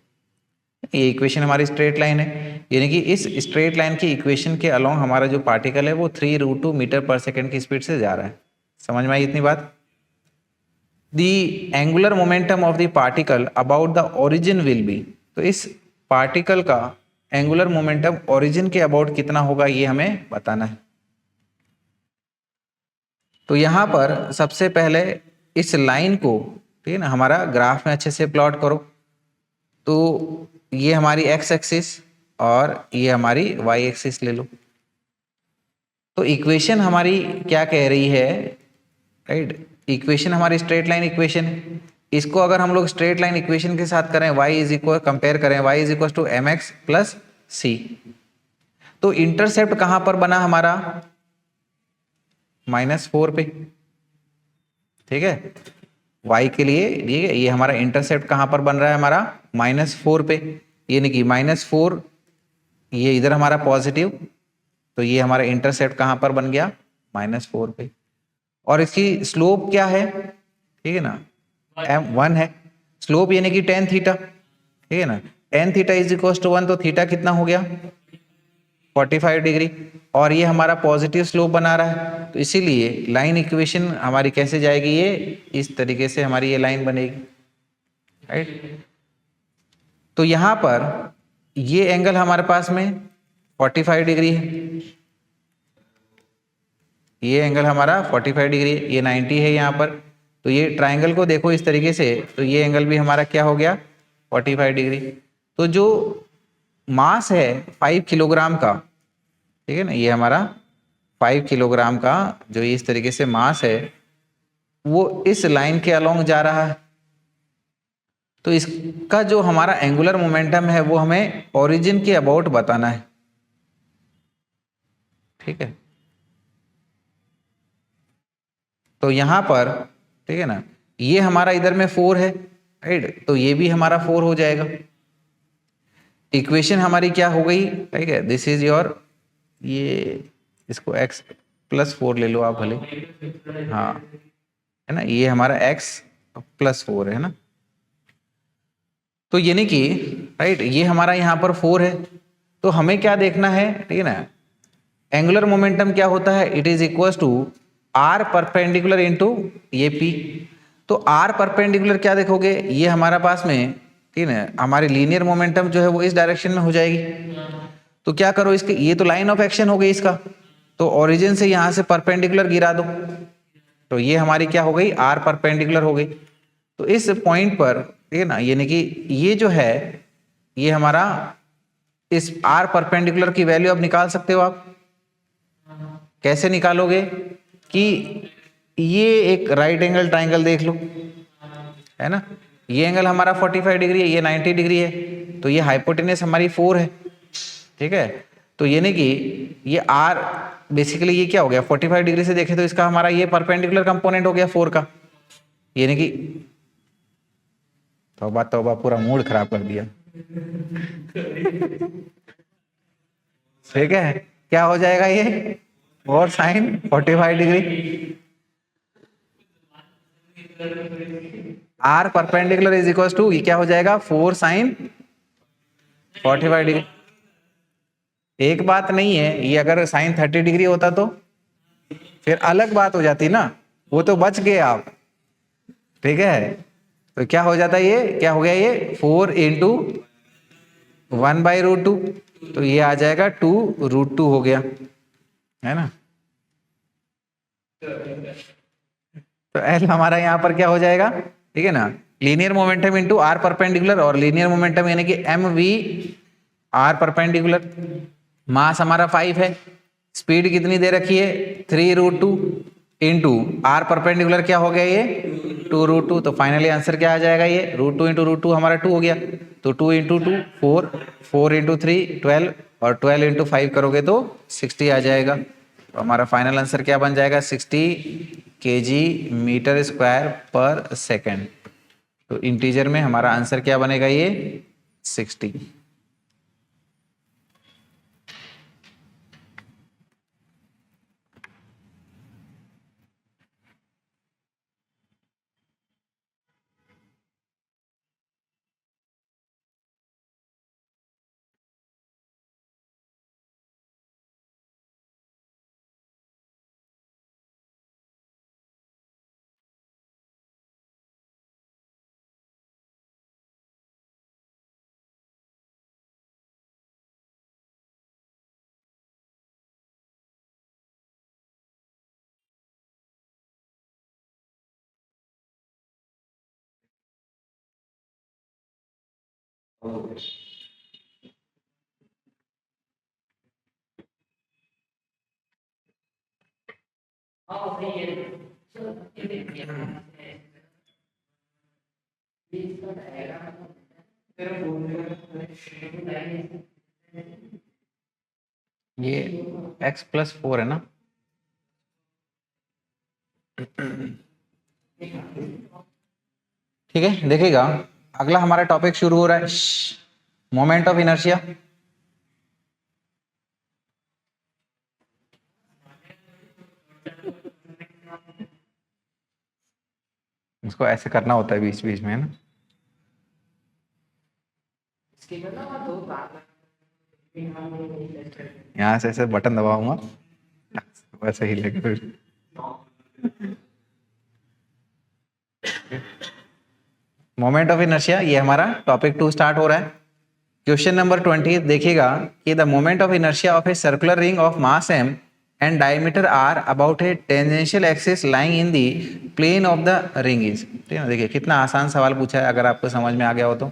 ये इक्वेशन हमारी स्ट्रेट लाइन है, यानी कि इस स्ट्रेट लाइन की इक्वेशन के अलोंग हमारा जो पार्टिकल है वो 3√2 मीटर पर सेकेंड की स्पीड से जा रहा है। समझ में आई इतनी बात? The angular momentum of the particle about the origin will be, तो इस पार्टिकल का एंगुलर मोमेंटम ओरिजिन के अबाउट कितना होगा ये हमें बताना है। तो यहाँ पर सबसे पहले इस लाइन को, ठीक है ना, हमारा ग्राफ में अच्छे से प्लॉट करो। तो ये हमारी एक्स एक्सिस और ये हमारी वाई एक्सिस ले लो। तो इक्वेशन हमारी क्या कह रही है, राइट? इक्वेशन हमारी स्ट्रेट लाइन इक्वेशन है। इसको अगर हम लोग स्ट्रेट लाइन इक्वेशन के साथ करें, y इज इक्वल, कंपेयर करें y is equal to M X plus C, तो इंटरसेप्ट कहां पर बना हमारा? -4 पे, ठीक है। y के लिए ये हमारा इंटरसेप्ट कहां पर बन रहा है हमारा? -4 पे, यानी कि -4, ये इधर हमारा पॉजिटिव, तो ये हमारा इंटरसेप्ट कहां पर बन गया? -4 पे। और इसकी स्लोप क्या है? ठीक है ना, m1 है। स्लोप यानी कि tan थीटा, ठीक है ना। tan theta is equal to 1, तो थीटा कितना हो गया? 45 डिग्री। और ये हमारा पॉजिटिव स्लोप बना रहा है, तो इसीलिए लाइन इक्वेशन हमारी कैसे जाएगी? ये इस तरीके से हमारी ये लाइन बनेगी, राइट। तो यहां पर ये एंगल हमारे पास में 45 डिग्री है, ये एंगल हमारा 45 डिग्री है, ये 90 है यहाँ पर। तो ये ट्राइंगल को देखो इस तरीके से, तो ये एंगल भी हमारा क्या हो गया? 45 डिग्री। तो जो मास है 5 किलोग्राम का, ठीक है ना, ये हमारा 5 किलोग्राम का जो इस तरीके से मास है वो इस लाइन के अलोंग जा रहा है। तो इसका जो हमारा एंगुलर मोमेंटम है वो हमें ओरिजिन के अबाउट बताना है, ठीक है। तो यहां पर, ठीक है ना, ये हमारा इधर में 4 है, राइट, तो ये भी हमारा 4 हो जाएगा। इक्वेशन हमारी क्या हो गई? ठीक है, दिस इज योर, ये इसको x प्लस 4 ले लो आप भले, हाँ, है ना, ये हमारा x प्लस 4 है ना। तो यानी कि, राइट, ये हमारा यहाँ पर 4 है। तो हमें क्या देखना है, ठीक है ना, एंगुलर मोमेंटम क्या होता है? It is equal to r perpendicular into ये p। तो r परपेंडिकुलर क्या देखोगे? ये हमारा पास में, ठीक है ना, हमारी लीनियर मोमेंटम जो है वो इस डायरेक्शन में हो जाएगी। तो क्या करो, इसके, ये तो लाइन ऑफ एक्शन हो गई इसका, तो ओरिजिन से यहां से परपेंडिकुलर गिरा दो, तो ये हमारी क्या हो गई? r परपेंडिकुलर हो गई। तो इस पॉइंट पर, ठीक है ना, यानी कि ये जो है ये हमारा, इस r परपेंडिकुलर की वैल्यू अब निकाल सकते हो आप। कैसे निकालोगे? कि ये एक राइट एंगल ट्राइंगल देख लो, है ना, ये एंगल हमारा 45 डिग्री है, ये 90 डिग्री है, तो ये हाइपोटेनस हमारी 4 है, ठीक है। तो यानी कि ये r बेसिकली ये क्या हो गया? 45 डिग्री से देखे तो इसका हमारा ये परपेंडिकुलर कंपोनेंट हो गया 4 का, यानी कि तौबा तौबा, पूरा मूड खराब कर दिया। ठीक है, क्या हो जाएगा ये? 4 sin 45 degree, r perpendicular is equal to, ये क्या हो जाएगा? 4 sin 45 डिग्री। एक बात नहीं है, ये अगर साइन 30 डिग्री होता तो फिर अलग बात हो जाती ना, वो तो बच गए आप, ठीक है। तो क्या हो जाता है? ये क्या हो गया? ये 4 इंटू 1/√2, तो ये आ जाएगा 2√2 हो गया, है ना। तो एल हमारा यहाँ पर क्या हो जाएगा? ठीक है ना, linear momentum into r perpendicular, और लीनियर मोमेंटम यानी कि mv r परपेंडिकुलर। मास हमारा 5 है, स्पीड कितनी दे रखी है? 3√2 इंटू r परपेंडिकुलर क्या हो गया? ये 2 √2, तो फाइनली आंसर क्या आ जाएगा, ये √2 × √2 हमारा 2 हो गया, तो 2 × 2 4, 4 × 3 12, और 12 × 5 करोगे तो 60 आ जाएगा। तो हमारा फाइनल आंसर क्या बन जाएगा, 60 kg/m²। तो इंटीजर में हमारा आंसर क्या बनेगा, ये 60। ये x+4 है ना, ठीक है। देखिएगा अगला हमारा टॉपिक शुरू हो रहा है, मोमेंट ऑफ इनर्शिया। इसको ऐसे करना होता है बीच बीच में, है ना। यहाँ से ऐसे बटन दबाऊंगा, वैसे ही लेके फिर मोमेंट ऑफ इनर्शिया, ये हमारा टॉपिक 2 स्टार्ट हो रहा है। क्वेश्चन नंबर 20 देखिएगा कि the moment of inertia of a circular ring of mass m and diameter r about a tangential axis lying in the plane of the ring is. ठीक है, देखिए कितना आसान सवाल पूछा है, अगर आपको समझ में आ गया हो तो।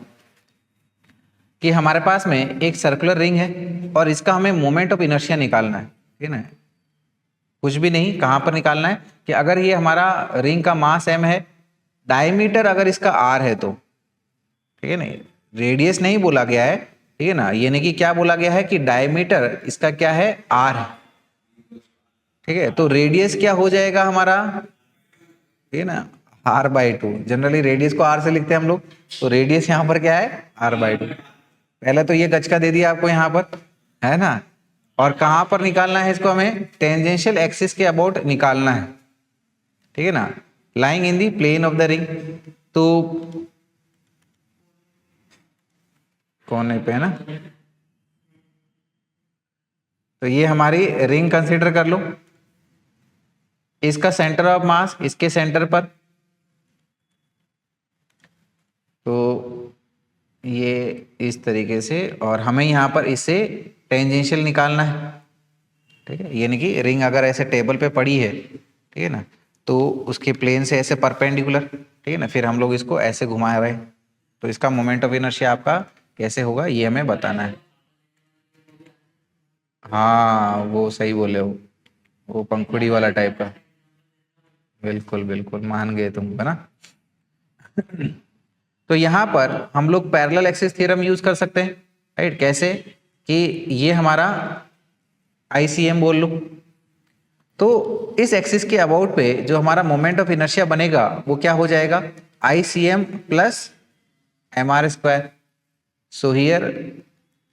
कि हमारे पास में एक सर्कुलर रिंग है और इसका हमें मोमेंट ऑफ इनर्शिया निकालना है, ठीक है ना। कुछ भी नहीं, कहाँ पर निकालना है कि अगर ये हमारा रिंग का मास m है, डायमीटर अगर इसका r है तो, ठीक है ना, रेडियस नहीं बोला गया है, ठीक है ना, यानी कि क्या बोला गया है कि डायमीटर इसका क्या है, r है, ठीक है। तो रेडियस क्या हो जाएगा हमारा, ठीक है ना, r/2। जनरली रेडियस को r से लिखते हैं हम लोग, तो रेडियस यहाँ पर क्या है, r/2। पहले तो ये गज का दे दिया आपको यहाँ पर, है ना। और कहाँ पर निकालना है इसको, हमें टेंजेंशियल एक्सिस के अबाउट निकालना है, ठीक है ना, lying in the plane of the ring. तो कोने पे है ना, तो ये हमारी रिंग कंसीडर कर लो, इसका सेंटर ऑफ मास इसके सेंटर पर, तो ये इस तरीके से, और हमें यहाँ पर इससे टेंजेंशियल निकालना है, ठीक है। यानी कि रिंग अगर ऐसे टेबल पे पड़ी है, ठीक है ना, तो उसके प्लेन से ऐसे परपेंडिकुलर, ठीक है ना, फिर हम लोग इसको ऐसे घुमाए हुए, तो इसका मोमेंट ऑफ इनर्शिया आपका कैसे होगा ये हमें बताना है। हाँ वो सही बोले हो, वो पंखुड़ी वाला टाइप का, बिल्कुल बिल्कुल मान गए तुम, है ना। तो यहाँ पर हम लोग पैरेलल एक्सिस थ्योरम यूज कर सकते हैं, राइट। कैसे कि ये हमारा ICM बोल लो, तो इस एक्सिस के अबाउट पे जो हमारा मोमेंट ऑफ इनर्शिया बनेगा वो क्या हो जाएगा, ICM plus mr²। So here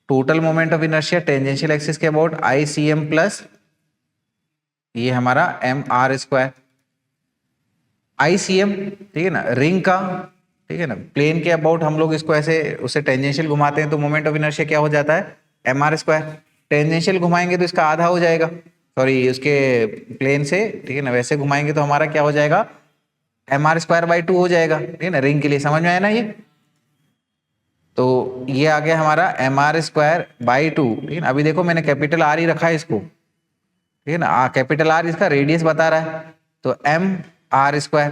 total moment of inertia tangential axis के अबाउट ICM प्लस ये हमारा mr²। ICM, ठीक है ना, रिंग का, ठीक है ना, प्लेन के अबाउट हम लोग इसको ऐसे उसे टेंजेंशियल घुमाते हैं तो मोमेंट ऑफ इनर्शिया क्या हो जाता है, mr²। टेंजेंशियल घुमाएंगे तो इसका आधा हो जाएगा, सॉरी उसके प्लेन से, ठीक है ना, वैसे घुमाएंगे तो हमारा क्या हो जाएगा, mr²/2 हो जाएगा, ठीक है ना। रिंग के लिए समझ में आया ना ये। तो ये आ गया हमारा mr²/2, ठीक है ना। अभी देखो मैंने कैपिटल R ही रखा है इसको, ठीक है ना, कैपिटल R इसका रेडियस बता रहा है, तो mr²।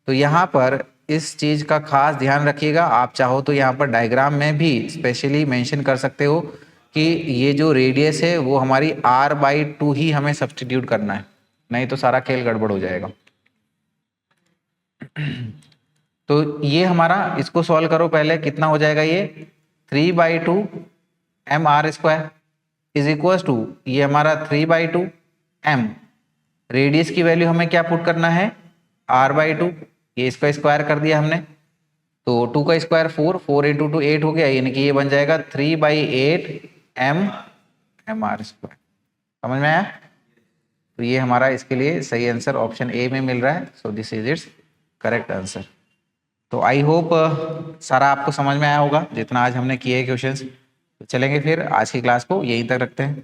तो यहाँ पर इस चीज का खास ध्यान रखिएगा, आप चाहो तो यहाँ पर डायग्राम में भी स्पेशली मेंशन कर सकते हो कि ये जो रेडियस है वो हमारी r/2 ही हमें सब्स्टिट्यूट करना है, नहीं तो सारा खेल गड़बड़ हो जाएगा। तो ये हमारा, इसको सॉल्व करो पहले, कितना हो जाएगा ये 3/2 mr² इज इक्वल टू, ये हमारा 3/2 m, रेडियस की वैल्यू हमें क्या पुट करना है r/2, ये इसका स्क्वायर कर दिया हमने, तो 2 का स्क्वायर 4, 4 × 2 8 हो गया, यानी कि ये बन जाएगा 3/8 mr²। समझ में आया? तो ये हमारा इसके लिए सही आंसर ऑप्शन ए में मिल रहा है। So this is it's correct answer. तो आई होप सारा आपको समझ में आया होगा जितना आज हमने किए क्वेश्चंस। तो चलेंगे फिर, आज की क्लास को यहीं तक रखते हैं।